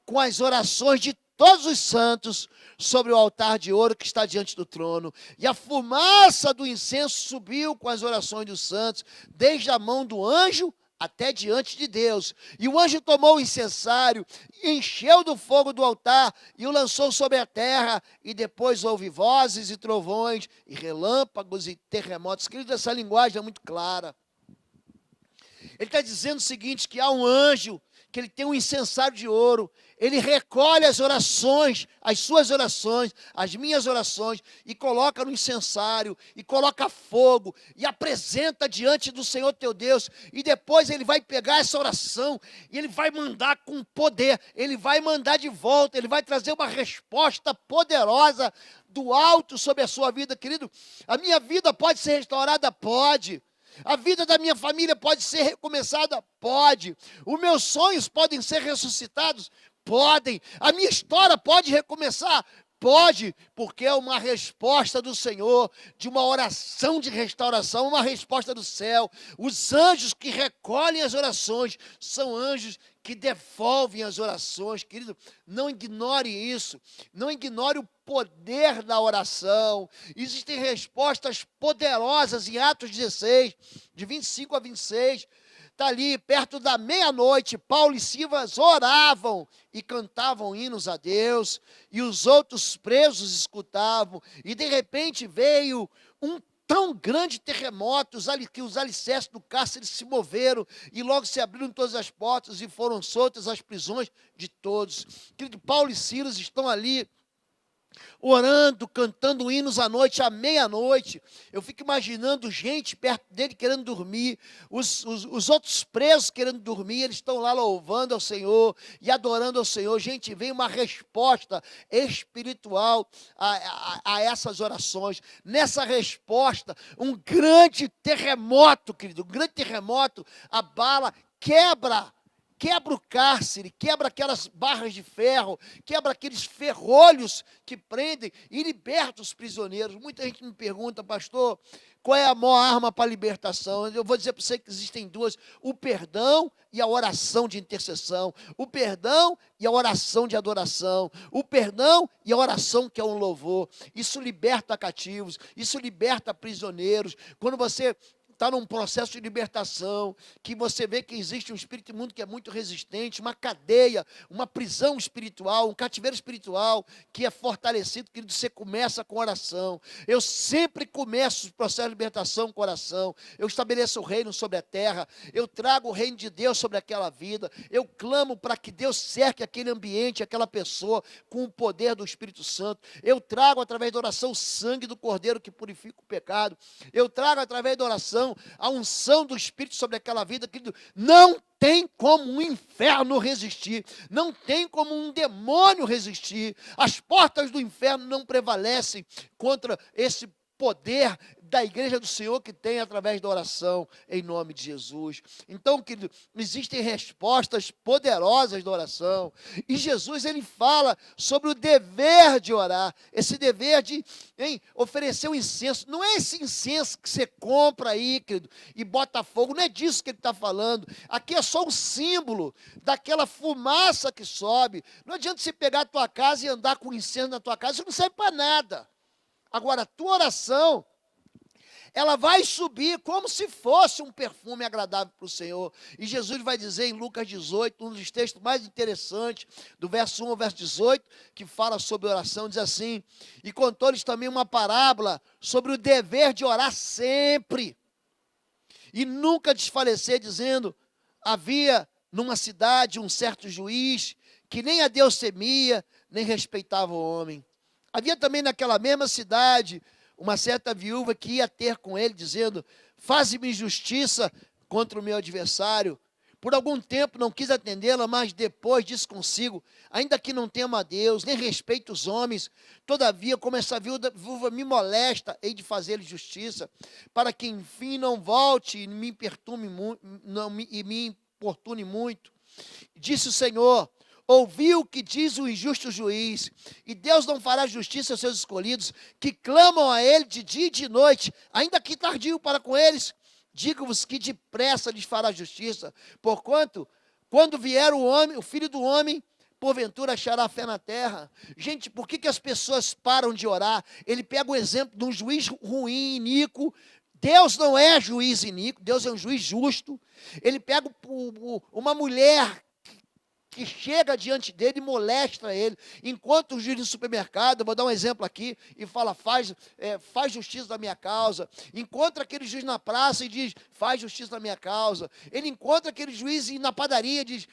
com as orações de todos os santos sobre o altar de ouro que está diante do trono. E a fumaça do incenso subiu com as orações dos santos, desde a mão do anjo até diante de Deus. E o anjo tomou o incensário, encheu do fogo do altar e o lançou sobre a terra. E depois houve vozes e trovões, e relâmpagos e terremotos. Querido, essa linguagem é muito clara. Ele está dizendo o seguinte, que há um anjo, que ele tem um incensário de ouro, ele recolhe as orações, as suas orações, as minhas orações, e coloca no incensário, e coloca fogo, e apresenta diante do Senhor teu Deus, e depois ele vai pegar essa oração, e ele vai mandar com poder, ele vai mandar de volta, ele vai trazer uma resposta poderosa do alto sobre a sua vida, querido. A minha vida pode ser restaurada? Pode. A vida da minha família pode ser recomeçada? Pode. Os meus sonhos podem ser ressuscitados? Podem. A minha história pode recomeçar? Pode, porque é uma resposta do Senhor, de uma oração de restauração, uma resposta do céu. Os anjos que recolhem as orações são anjos que devolvem as orações. Querido, não ignore isso, não ignore o poder da oração. Existem respostas poderosas em Atos 16, de 25 a 26. Está ali, perto da meia-noite, Paulo e Silas oravam e cantavam hinos a Deus, e os outros presos escutavam, e de repente veio um tão grande terremoto, que os alicerces do cárcere se moveram, e logo se abriram todas as portas, e foram soltas as prisões de todos. Querido, Paulo e Silas estão ali, orando, cantando hinos à noite, à meia-noite. Eu fico imaginando gente perto dele querendo dormir, os outros presos querendo dormir, eles estão lá louvando ao Senhor e adorando ao Senhor. Gente, vem uma resposta espiritual a essas orações. Nessa resposta, um grande terremoto, querido, um grande terremoto abala, quebra o cárcere, quebra aquelas barras de ferro, quebra aqueles ferrolhos que prendem e liberta os prisioneiros. Muita gente me pergunta, pastor, qual é a maior arma para a libertação? Eu vou dizer para você que existem duas: o perdão e a oração de intercessão, o perdão e a oração de adoração, o perdão e a oração que é um louvor. Isso liberta cativos, isso liberta prisioneiros. Quando você está num processo de libertação, que você vê que existe um espírito imundo que é muito resistente, uma cadeia, uma prisão espiritual, um cativeiro espiritual que é fortalecido, querido, você começa com oração. Eu sempre começo o processo de libertação com oração. Eu estabeleço o reino sobre a terra, eu trago o reino de Deus sobre aquela vida, eu clamo para que Deus cerque aquele ambiente, aquela pessoa, com o poder do Espírito Santo. Eu trago através da oração o sangue do Cordeiro que purifica o pecado. Eu trago através da oração a unção do Espírito sobre aquela vida, querido. Não tem como um inferno resistir, não tem como um demônio resistir. As portas do inferno não prevalecem contra esse poder da igreja do Senhor que tem através da oração, em nome de Jesus. Então, querido, existem respostas poderosas da oração, e Jesus, ele fala sobre o dever de orar, esse dever de oferecer o incenso. Não é esse incenso que você compra aí, querido, e bota fogo, não é disso que ele está falando. Aqui é só um símbolo daquela fumaça que sobe. Não adianta você pegar a tua casa e andar com incenso na tua casa, isso não serve para nada. Agora, a tua oração, ela vai subir como se fosse um perfume agradável para o Senhor. E Jesus vai dizer em Lucas 18, um dos textos mais interessantes, do verso 1 ao verso 18, que fala sobre oração, diz assim: e contou-lhes também uma parábola sobre o dever de orar sempre, e nunca desfalecer, dizendo: havia numa cidade um certo juiz, que nem a Deus temia, nem respeitava o homem. Havia também naquela mesma cidade uma certa viúva que ia ter com ele, dizendo: faze-me justiça contra o meu adversário. Por algum tempo não quis atendê-la, mas depois disse consigo: ainda que não tema a Deus, nem respeite os homens, todavia, como essa viúva me molesta, hei de fazer-lhe justiça, para que enfim não volte e me importune muito. Disse o Senhor: ouvi o que diz o injusto juiz, e Deus não fará justiça aos seus escolhidos, que clamam a ele de dia e de noite, ainda que tardio para com eles. Digo-vos que depressa lhes fará justiça, porquanto, quando vier o homem, o Filho do Homem, porventura achará fé na terra. Gente, por que as pessoas param de orar? Ele pega o exemplo de um juiz ruim, iníquo. Deus não é juiz iníquo, Deus é um juiz justo. Ele pega uma mulher que chega diante dele e molesta ele, enquanto o juiz no supermercado, vou dar um exemplo aqui, e fala: faz justiça na minha causa. Encontra aquele juiz na praça e diz: faz justiça na minha causa. Ele encontra aquele juiz na padaria e diz: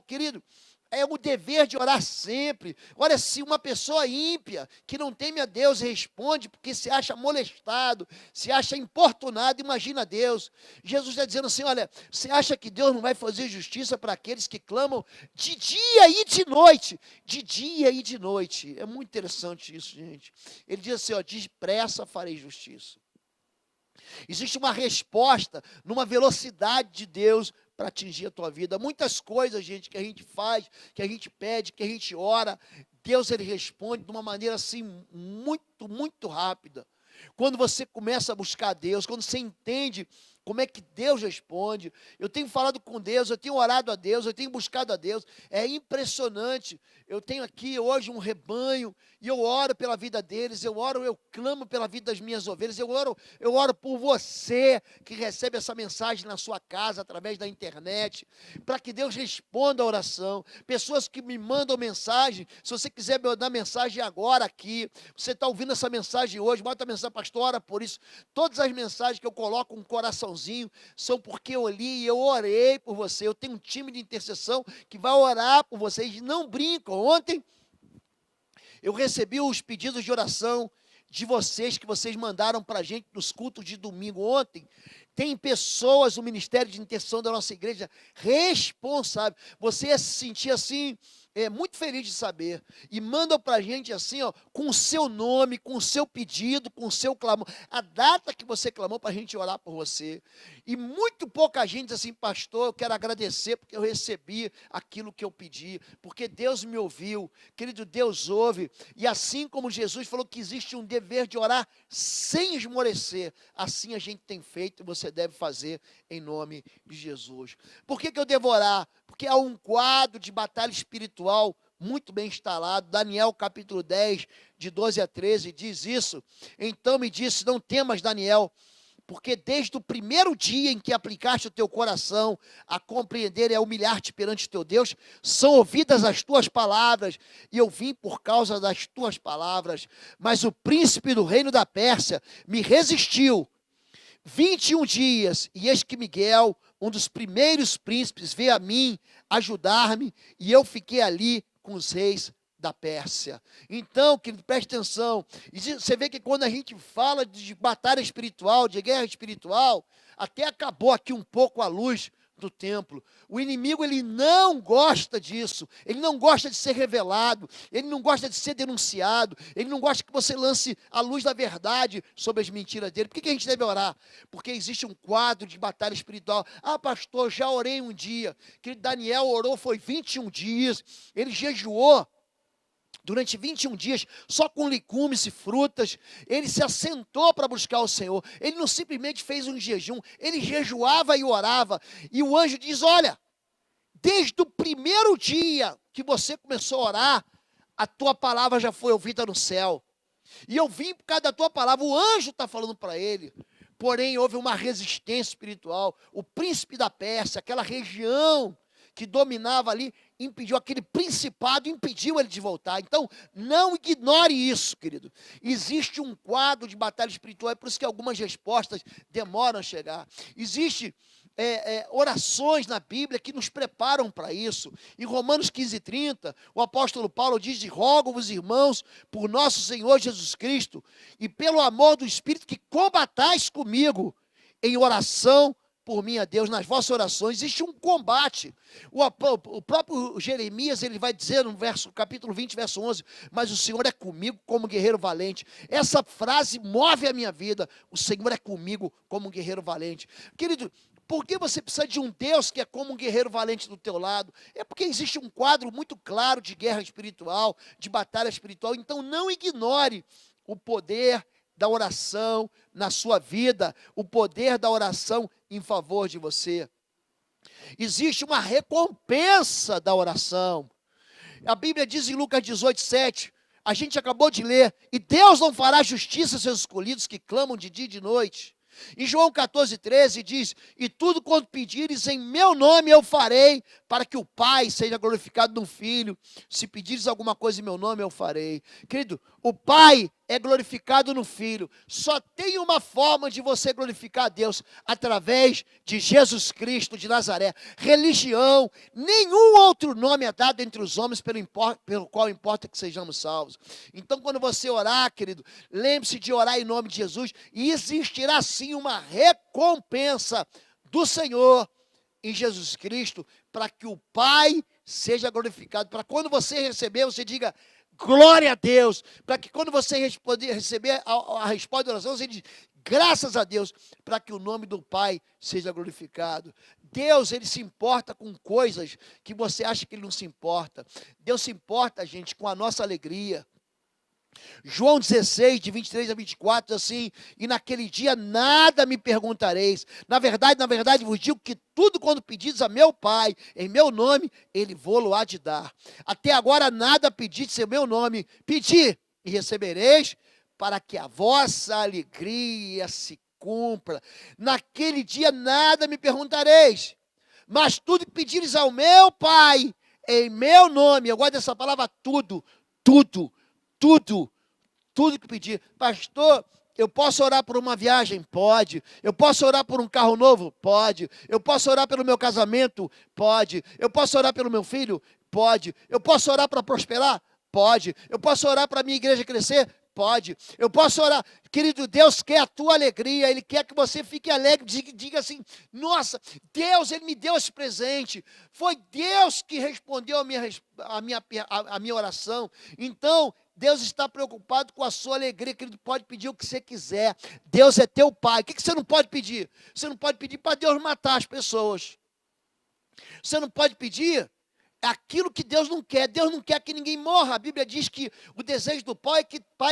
querido, é o dever de orar sempre. Olha, se uma pessoa ímpia, que não teme a Deus, responde porque se acha molestado, se acha importunado, imagina Deus. Jesus está dizendo assim: olha, você acha que Deus não vai fazer justiça para aqueles que clamam de dia e de noite? De dia e de noite. É muito interessante isso, gente. Ele diz assim: ó, depressa farei justiça. Existe uma resposta numa velocidade de Deus para atingir a tua vida. Muitas coisas, gente, que a gente faz, que a gente pede, que a gente ora, Deus, ele responde de uma maneira assim muito, muito rápida. Quando você começa a buscar Deus, quando você entende como é que Deus responde. Eu tenho falado com Deus, eu tenho orado a Deus, eu tenho buscado a Deus. É impressionante. Eu tenho aqui hoje um rebanho e eu oro pela vida deles, eu clamo pela vida das minhas ovelhas, eu oro por você que recebe essa mensagem na sua casa, através da internet, para que Deus responda a oração. Pessoas que me mandam mensagem, se você quiser me mandar mensagem agora aqui, você está ouvindo essa mensagem hoje, bota a mensagem: pastor, ora por isso. Todas as mensagens que eu coloco um coraçãozinho são porque eu li e eu orei por você. Eu tenho um time de intercessão que vai orar por vocês, não brincam. Ontem eu recebi os pedidos de oração de vocês, que vocês mandaram para a gente nos cultos de domingo. Ontem tem pessoas no ministério de intercessão da nossa igreja responsável. Você ia se sentir assim, muito feliz de saber, e mandam para a gente assim, ó, com o seu nome, com o seu pedido, com o seu clamor, a data que você clamou para a gente orar por você. E muito pouca gente diz assim: pastor, eu quero agradecer porque eu recebi aquilo que eu pedi, porque Deus me ouviu. Querido, Deus ouve, e assim como Jesus falou que existe um dever de orar sem esmorecer, assim a gente tem feito e você deve fazer em nome de Jesus. Por que eu devo orar? Porque há um quadro de batalha espiritual muito bem instalado. Daniel capítulo 10, de 12 a 13, diz isso. Então me disse: não temas, Daniel, porque desde o primeiro dia em que aplicaste o teu coração a compreender e a humilhar-te perante o teu Deus, são ouvidas as tuas palavras, e eu vim por causa das tuas palavras. Mas o príncipe do reino da Pérsia me resistiu 21 dias, e eis que Miguel, um dos primeiros príncipes, veio a mim ajudar-me, e eu fiquei ali com os reis da Pérsia. Então, querido, preste atenção. Você vê que quando a gente fala de batalha espiritual, de guerra espiritual, até acabou aqui um pouco a luz do templo. O inimigo, ele não gosta disso. Ele não gosta de ser revelado. Ele não gosta de ser denunciado. Ele não gosta que você lance a luz da verdade sobre as mentiras dele. Por que a gente deve orar? Porque existe um quadro de batalha espiritual. Ah, pastor, já orei um dia. Que Daniel orou, foi 21 dias. Ele jejuou durante 21 dias, só com legumes e frutas. Ele se assentou para buscar o Senhor. Ele não simplesmente fez um jejum, ele jejuava e orava. E o anjo diz, olha, desde o primeiro dia que você começou a orar, a tua palavra já foi ouvida no céu. E eu vim por causa da tua palavra. O anjo está falando para ele. Porém, houve uma resistência espiritual. O príncipe da Pérsia, aquela região que dominava ali, impediu, aquele principado impediu ele de voltar. Então, não ignore isso, querido. Existe um quadro de batalha espiritual, é por isso que algumas respostas demoram a chegar. Existe orações na Bíblia que nos preparam para isso. Em Romanos 15:30, o apóstolo Paulo diz, rogo-vos, irmãos, por nosso Senhor Jesus Cristo, e pelo amor do Espírito, que combatais comigo em oração por mim a Deus. Nas vossas orações existe um combate. O próprio Jeremias, ele vai dizer no capítulo 20, verso 11, mas o Senhor é comigo como guerreiro valente. Essa frase move a minha vida. O Senhor é comigo como guerreiro valente. Querido, por que você precisa de um Deus que é como um guerreiro valente do teu lado? É porque existe um quadro muito claro de guerra espiritual, de batalha espiritual. Então não ignore o poder da oração na sua vida, o poder da oração em favor de você. Existe uma recompensa da oração. A Bíblia diz em Lucas 18:7, a gente acabou de ler, e Deus não fará justiça aos seus escolhidos que clamam de dia e de noite. Em João 14:13 diz, e tudo quanto pedires em meu nome eu farei, para que o Pai seja glorificado no Filho. Se pedires alguma coisa em meu nome eu farei. Querido, o Pai é glorificado no Filho. Só tem uma forma de você glorificar a Deus, através de Jesus Cristo de Nazaré. Religião, nenhum outro nome é dado entre os homens pelo qual importa que sejamos salvos. Então, quando você orar, querido, lembre-se de orar em nome de Jesus, e existirá sim uma recompensa do Senhor em Jesus Cristo, para que o Pai seja glorificado, para quando você receber, você diga, glória a Deus, para que quando você receber a resposta da oração, você diz, graças a Deus, para que o nome do Pai seja glorificado. Deus, ele se importa com coisas que você acha que ele não se importa. Deus se importa, gente, com a nossa alegria. João 16, de 23 a 24, assim, e naquele dia nada me perguntareis. Na verdade, vos digo que tudo quando pedis a meu Pai, em meu nome, ele vô-lo há de dar. Até agora nada pedis em meu nome. Pedi e recebereis, para que a vossa alegria se cumpra. Naquele dia nada me perguntareis, mas tudo que pedires ao meu Pai, em meu nome, eu gosto dessa palavra tudo que pedir. Pastor, eu posso orar por uma viagem? Pode. Eu posso orar por um carro novo? Pode. Eu posso orar pelo meu casamento? Pode. Eu posso orar pelo meu filho? Pode. Eu posso orar para prosperar? Pode. Eu posso orar para a minha igreja crescer? Pode. Eu posso orar. Querido, Deus quer a tua alegria, Ele quer que você fique alegre, diga assim, nossa, Deus, Ele me deu esse presente, foi Deus que respondeu a minha oração. Então, Deus está preocupado com a sua alegria, querido, pode pedir o que você quiser. Deus é teu Pai. O que você não pode pedir? Você não pode pedir para Deus matar as pessoas. Você não pode pedir aquilo que Deus não quer. Deus não quer que ninguém morra. A Bíblia diz que o desejo do Pai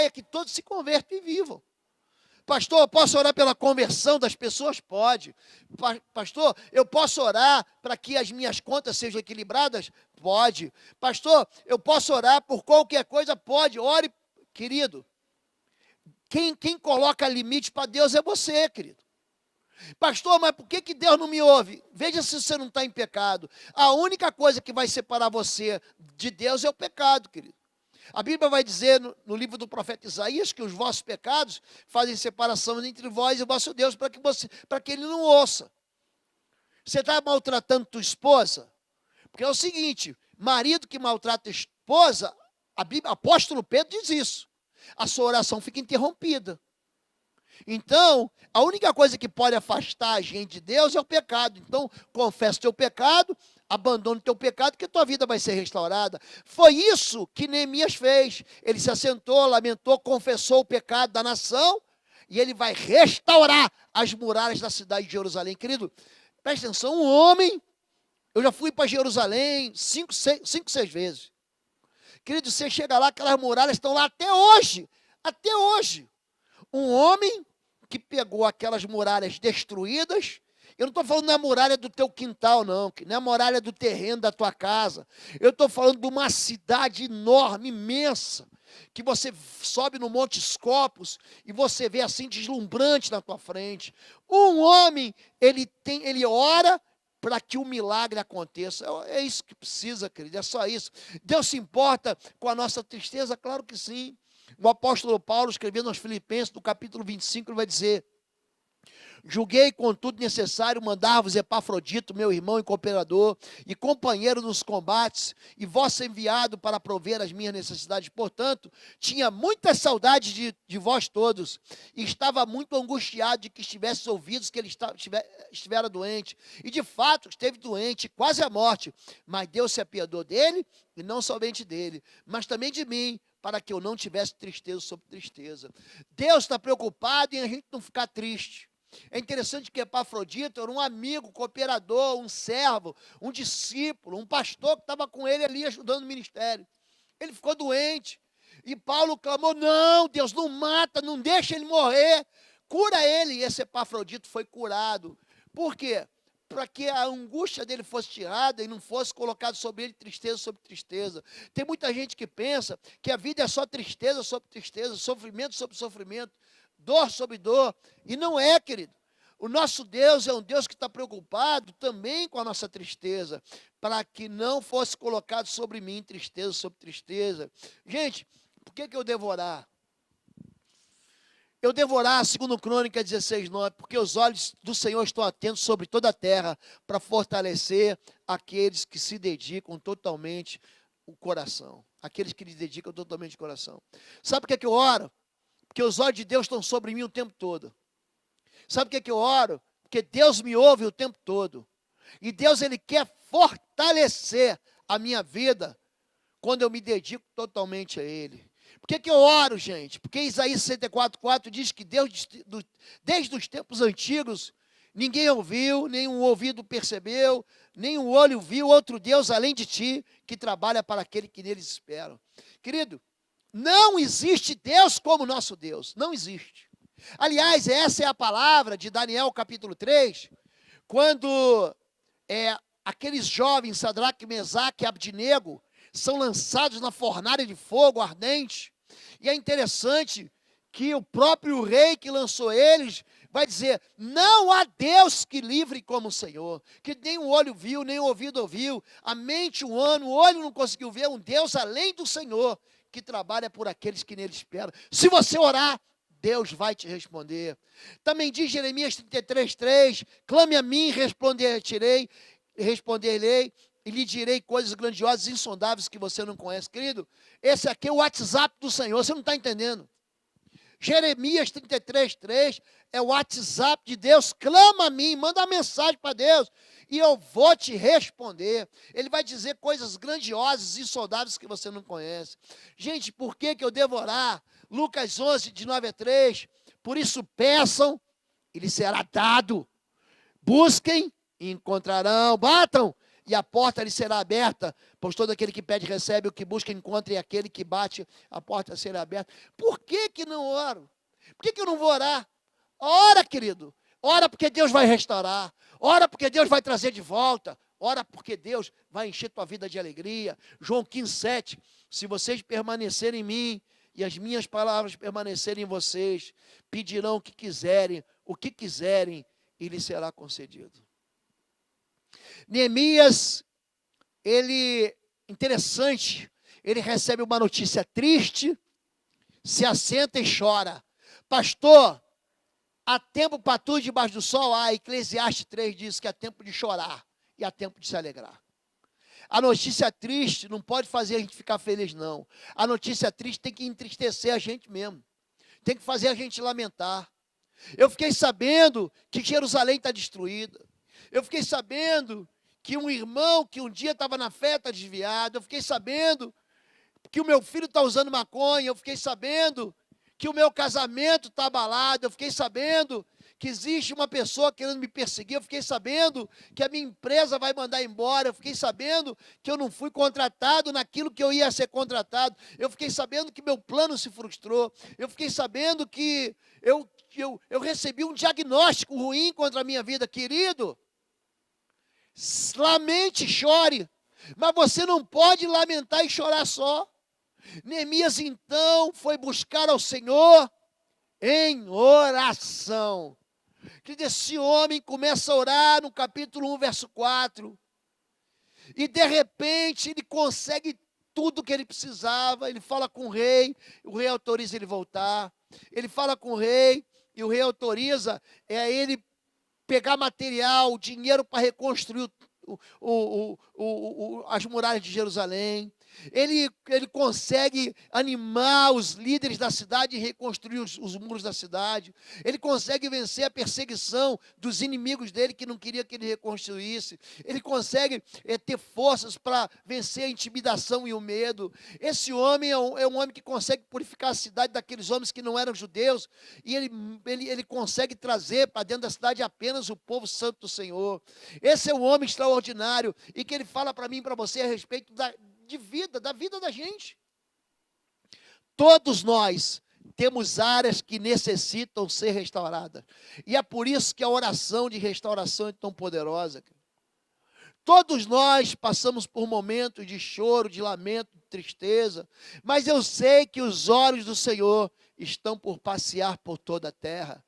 é que todos se convertam e vivam. Pastor, eu posso orar pela conversão das pessoas? Pode. Pastor, eu posso orar para que as minhas contas sejam equilibradas? Pode. Pastor, eu posso orar por qualquer coisa? Pode. Ore, querido. Quem coloca limite para Deus é você, querido. Pastor, mas por que Deus não me ouve? Veja se você não está em pecado. A única coisa que vai separar você de Deus é o pecado, querido. A Bíblia vai dizer no livro do profeta Isaías que os vossos pecados fazem separação entre vós e o vosso Deus para que ele não ouça. Você está maltratando tua esposa? Porque é o seguinte, marido que maltrata a esposa, apóstolo Pedro diz isso. A sua oração fica interrompida. Então, a única coisa que pode afastar a gente de Deus é o pecado. Então, confessa o teu pecado, abandona o teu pecado, que a tua vida vai ser restaurada. Foi isso que Neemias fez. Ele se assentou, lamentou, confessou o pecado da nação, e ele vai restaurar as muralhas da cidade de Jerusalém. Querido, presta atenção, um homem, eu já fui para Jerusalém 5, 6 vezes. Querido, você chega lá, aquelas muralhas estão lá até hoje. Até hoje. Um homem que pegou aquelas muralhas destruídas, eu não estou falando da muralha do teu quintal, não é a muralha do terreno da tua casa. Eu estou falando de uma cidade enorme, imensa, que você sobe no Monte Scopus e você vê assim deslumbrante na tua frente. Um homem, ele ora para que o milagre aconteça. É isso que precisa, querido, é só isso. Deus se importa com a nossa tristeza? Claro que sim. O apóstolo Paulo, escrevendo aos Filipenses, no capítulo 25, ele vai dizer: julguei, contudo, necessário mandar-vos Epafrodito, meu irmão e cooperador, e companheiro nos combates, e vosso enviado para prover as minhas necessidades. Portanto, tinha muitas saudades de vós todos, e estava muito angustiado de que estivesse ouvidos que ele estivera doente. E, de fato, esteve doente, quase à morte. Mas Deus se apiedou dele, e não somente dele, mas também de mim, para que eu não tivesse tristeza sobre tristeza. Deus está preocupado em a gente não ficar triste. É interessante que Epafrodito era um amigo, cooperador, um servo, um discípulo, um pastor que estava com ele ali ajudando o ministério. Ele ficou doente. E Paulo clamou: não, Deus, não mata, não deixa ele morrer. Cura ele. E esse Epafrodito foi curado. Por quê? Para que a angústia dele fosse tirada e não fosse colocado sobre ele tristeza sobre tristeza. Tem muita gente que pensa que a vida é só tristeza sobre tristeza, sofrimento sobre sofrimento, dor sobre dor, e não é, querido. O nosso Deus é um Deus que está preocupado também com a nossa tristeza, para que não fosse colocado sobre mim tristeza sobre tristeza. Gente, por que eu devo orar? Eu devo orar, segundo Crônica 16:9, porque os olhos do Senhor estão atentos sobre toda a terra, para fortalecer aqueles que se dedicam totalmente o coração. Aqueles que lhe dedicam totalmente o coração. Sabe por que eu oro? Porque os olhos de Deus estão sobre mim o tempo todo. Sabe por que eu oro? Porque Deus me ouve o tempo todo. E Deus, Ele quer fortalecer a minha vida quando eu me dedico totalmente a Ele. Por que eu oro, gente? Porque Isaías 64:4 diz que Deus, desde os tempos antigos, ninguém ouviu, nem um ouvido percebeu, nem um olho viu outro Deus além de ti, que trabalha para aquele que neles espera. Querido, não existe Deus como nosso Deus. Não existe. Aliás, essa é a palavra de Daniel capítulo 3, quando aqueles jovens, Sadraque, Mesaque e Abdinego, são lançados na fornalha de fogo ardente. E é interessante que o próprio rei que lançou eles vai dizer: não há Deus que livre como o Senhor, que nem o olho viu, nem o ouvido ouviu, a mente humana, o olho não conseguiu ver um Deus além do Senhor, que trabalha por aqueles que nele esperam. Se você orar, Deus vai te responder. Também diz Jeremias 33:3, clame a mim, responderei, e lhe direi coisas grandiosas e insondáveis que você não conhece. Querido, esse aqui é o WhatsApp do Senhor, você não está entendendo. Jeremias 33:3 é o WhatsApp de Deus. Clama a mim, manda uma mensagem para Deus e eu vou te responder. Ele vai dizer coisas grandiosas e insondáveis que você não conhece. Gente, por que eu devo orar? Lucas 11:9-3, por isso peçam e lhes será dado. Busquem e encontrarão. Batam e a porta lhe será aberta, pois todo aquele que pede recebe, o que busca encontra, e aquele que bate, a porta será aberta. Por que não oro? Por que eu não vou orar? Ora, querido. Ora porque Deus vai restaurar. Ora porque Deus vai trazer de volta. Ora porque Deus vai encher tua vida de alegria. João 15:7, se vocês permanecerem em mim e as minhas palavras permanecerem em vocês, pedirão o que quiserem, e lhe será concedido. Neemias, interessante, ele recebe uma notícia triste, se assenta e chora. Pastor, há tempo para tudo debaixo do sol? Eclesiastes 3 diz que há tempo de chorar e há tempo de se alegrar. A notícia triste não pode fazer a gente ficar feliz, não. A notícia triste tem que entristecer a gente mesmo. Tem que fazer a gente lamentar. Eu fiquei sabendo que Jerusalém está destruída. Eu fiquei sabendo que um irmão que um dia estava na fé está desviado. Eu fiquei sabendo que o meu filho está usando maconha. Eu fiquei sabendo que o meu casamento está abalado. Eu fiquei sabendo que existe uma pessoa querendo me perseguir. Eu fiquei sabendo que a minha empresa vai mandar embora. Eu fiquei sabendo que eu não fui contratado naquilo que eu ia ser contratado. Eu fiquei sabendo que meu plano se frustrou. Eu fiquei sabendo que eu recebi um diagnóstico ruim contra a minha vida. Querido, lamente e chore, mas você não pode lamentar e chorar só. Neemias então foi buscar ao Senhor em oração. Esse homem começa a orar no capítulo 1, verso 4. E de repente ele consegue tudo o que ele precisava. Ele fala com o rei autoriza ele voltar. Ele fala com o rei, e o rei autoriza ele pegar material, dinheiro para reconstruir as muralhas de Jerusalém. Ele consegue animar os líderes da cidade e reconstruir os muros da cidade. Ele consegue vencer a perseguição dos inimigos dele que não queria que ele reconstruísse. Ele consegue ter forças para vencer a intimidação e o medo. Esse homem é um homem que consegue purificar a cidade daqueles homens que não eram judeus, e ele consegue trazer para dentro da cidade apenas o povo santo do Senhor. Esse é um homem extraordinário, e que ele fala para mim e para você a respeito da vida da gente. Todos nós temos áreas que necessitam ser restauradas. E é por isso que a oração de restauração é tão poderosa. Todos nós passamos por momentos de choro, de lamento, de tristeza. Mas eu sei que os olhos do Senhor estão por passear por toda a terra.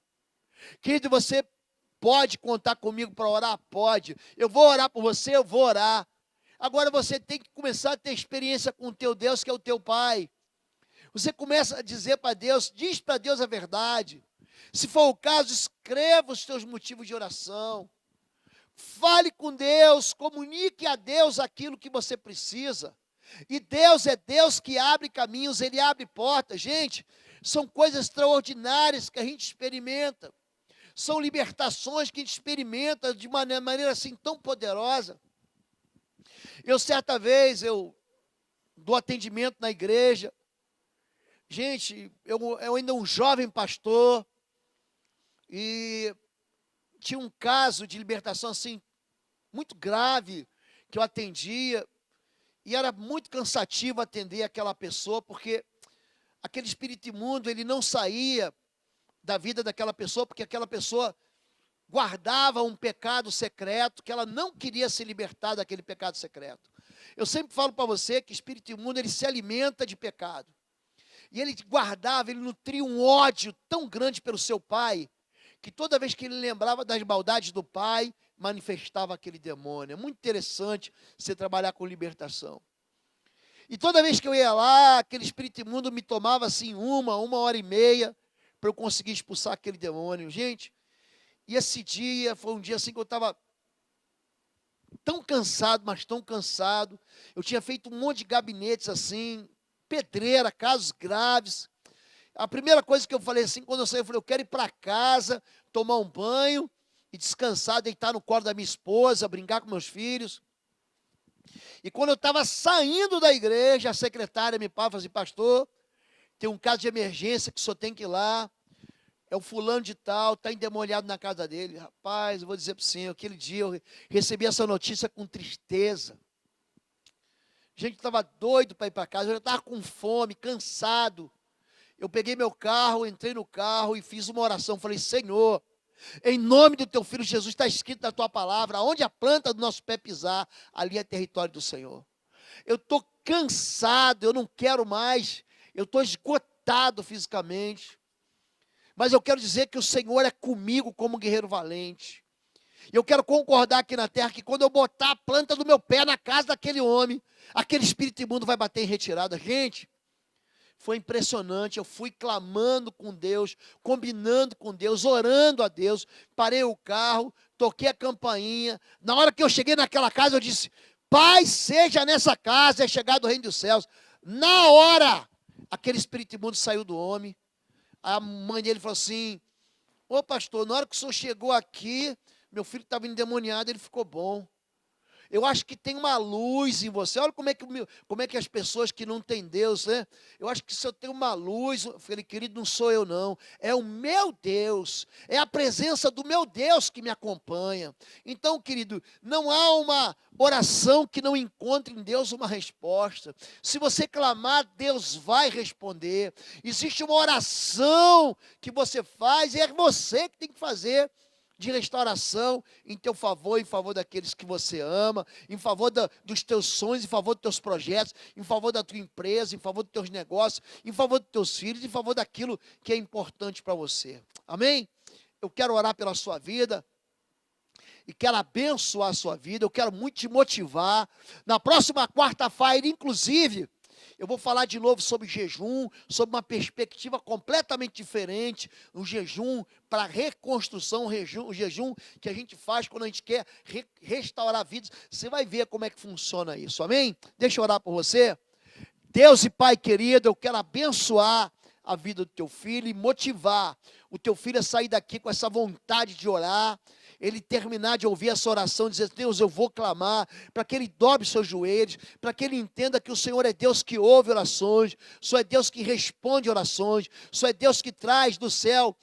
Querido, você pode contar comigo para orar? Pode. Eu vou orar por você, eu vou orar. Agora você tem que começar a ter experiência com o teu Deus, que é o teu Pai. Você começa a dizer para Deus, diz para Deus a verdade. Se for o caso, escreva os teus motivos de oração. Fale com Deus, comunique a Deus aquilo que você precisa. E Deus é Deus que abre caminhos, Ele abre portas. Gente, são coisas extraordinárias que a gente experimenta. São libertações que a gente experimenta de maneira assim tão poderosa. Certa vez, dou atendimento na igreja. Gente, eu ainda um jovem pastor, e tinha um caso de libertação assim, muito grave, que eu atendia, e era muito cansativo atender aquela pessoa, porque aquele espírito imundo, ele não saía da vida daquela pessoa, porque aquela pessoa guardava um pecado secreto, que ela não queria se libertar daquele pecado secreto. Eu sempre falo para você que o espírito imundo, ele se alimenta de pecado. E ele guardava, ele nutria um ódio tão grande pelo seu pai, que toda vez que ele lembrava das maldades do pai, manifestava aquele demônio. É muito interessante você trabalhar com libertação. E toda vez que eu ia lá, aquele espírito imundo me tomava assim uma hora e meia, para eu conseguir expulsar aquele demônio. Gente, e esse dia foi um dia assim que eu estava tão cansado, mas tão cansado. Eu tinha feito um monte de gabinetes assim, pedreira, casos graves. A primeira coisa que eu falei assim, quando eu saí, eu falei, eu quero ir para casa, tomar um banho e descansar, deitar no colo da minha esposa, brincar com meus filhos. E quando eu estava saindo da igreja, a secretária me falou assim, pastor, tem um caso de emergência que o senhor tem que ir lá. É o fulano de tal, está endemoniado na casa dele. Rapaz, eu vou dizer para o senhor, aquele dia eu recebi essa notícia com tristeza. Gente, estava doido para ir para casa, eu já estava com fome, cansado. Eu peguei meu carro, entrei no carro e fiz uma oração. Falei, Senhor, em nome do teu filho Jesus, está escrito na tua palavra, onde a planta do nosso pé pisar, ali é território do Senhor. Eu estou cansado, eu não quero mais, eu estou esgotado fisicamente. mas eu quero dizer que o Senhor é comigo como guerreiro valente. E eu quero concordar aqui na terra que quando eu botar a planta do meu pé na casa daquele homem, aquele espírito imundo vai bater em retirada. Gente, foi impressionante. Eu fui clamando com Deus, combinando com Deus, orando a Deus. Parei o carro, toquei a campainha. Na hora que eu cheguei naquela casa, eu disse: Pai, seja nessa casa, é chegado o reino dos céus. Na hora, aquele espírito imundo saiu do homem. A mãe dele falou assim: ô pastor, na hora que o senhor chegou aqui, meu filho estava endemoniado, ele ficou bom. Eu acho que tem uma luz em você. Olha como é que as pessoas que não têm Deus, né? Eu acho que se eu tenho uma luz, eu falei, querido, não sou eu não. É o meu Deus. É a presença do meu Deus que me acompanha. Então, querido, não há uma oração que não encontre em Deus uma resposta. Se você clamar, Deus vai responder. Existe uma oração que você faz e é você que tem que fazer, de restauração em teu favor, em favor daqueles que você ama, em favor dos teus sonhos, em favor dos teus projetos, em favor da tua empresa, em favor dos teus negócios, em favor dos teus filhos, em favor daquilo que é importante para você. Amém? Eu quero orar pela sua vida e quero abençoar a sua vida. Eu quero muito te motivar. Na próxima quarta-feira, inclusive, eu vou falar de novo sobre jejum, sobre uma perspectiva completamente diferente, um jejum para reconstrução, um jejum que a gente faz quando a gente quer restaurar vidas. Você vai ver como é que funciona isso, amém? Deixa eu orar por você. Deus e Pai querido, eu quero abençoar a vida do teu filho e motivar o teu filho a sair daqui com essa vontade de orar, ele terminar de ouvir essa oração, dizer: Deus, eu vou clamar, para que ele dobre seus joelhos, para que ele entenda que o Senhor é Deus que ouve orações, só é Deus que responde orações, só é Deus que traz do céu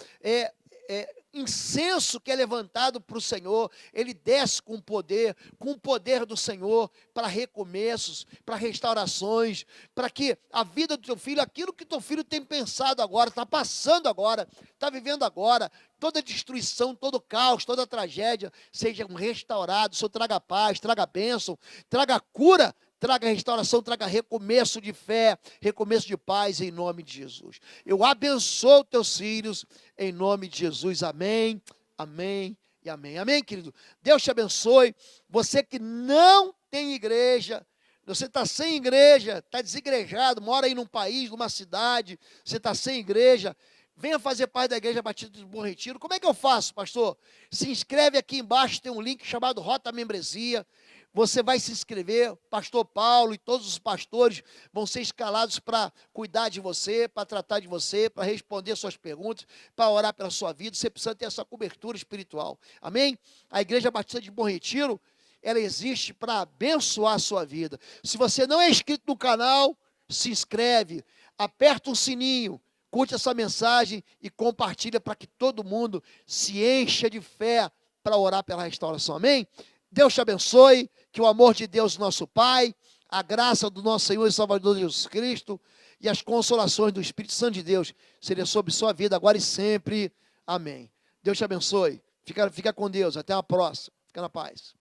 incenso que é levantado para o Senhor. Ele desce com o poder do Senhor, para recomeços, para restaurações, para que a vida do teu filho, aquilo que teu filho tem pensado agora, está passando agora, está vivendo agora, toda destruição, todo caos, toda tragédia, sejam restaurados. O Senhor traga paz, traga bênção, traga cura, traga restauração, traga recomeço de fé, recomeço de paz, em nome de Jesus. Eu abençoo teus filhos, em nome de Jesus. Amém, amém e amém. Amém, querido? Deus te abençoe. Você que não tem igreja, você está sem igreja, está desigrejado, mora aí num país, numa cidade, você está sem igreja, venha fazer parte da Igreja Batista do Bom Retiro. Como é que eu faço, pastor? Se inscreve aqui embaixo, tem um link chamado Rota Membresia. Você vai se inscrever, o pastor Paulo e todos os pastores vão ser escalados para cuidar de você, para tratar de você, para responder suas perguntas, para orar pela sua vida. Você precisa ter essa cobertura espiritual. Amém? A Igreja Batista de Bom Retiro, ela existe para abençoar a sua vida. Se você não é inscrito no canal, se inscreve, aperta o sininho, curte essa mensagem e compartilha para que todo mundo se encha de fé para orar pela restauração. Amém? Deus te abençoe, que o amor de Deus, nosso Pai, a graça do nosso Senhor e Salvador Jesus Cristo e as consolações do Espírito Santo de Deus sejam sobre sua vida agora e sempre. Amém. Deus te abençoe. Fica com Deus. Até a próxima. Fica na paz.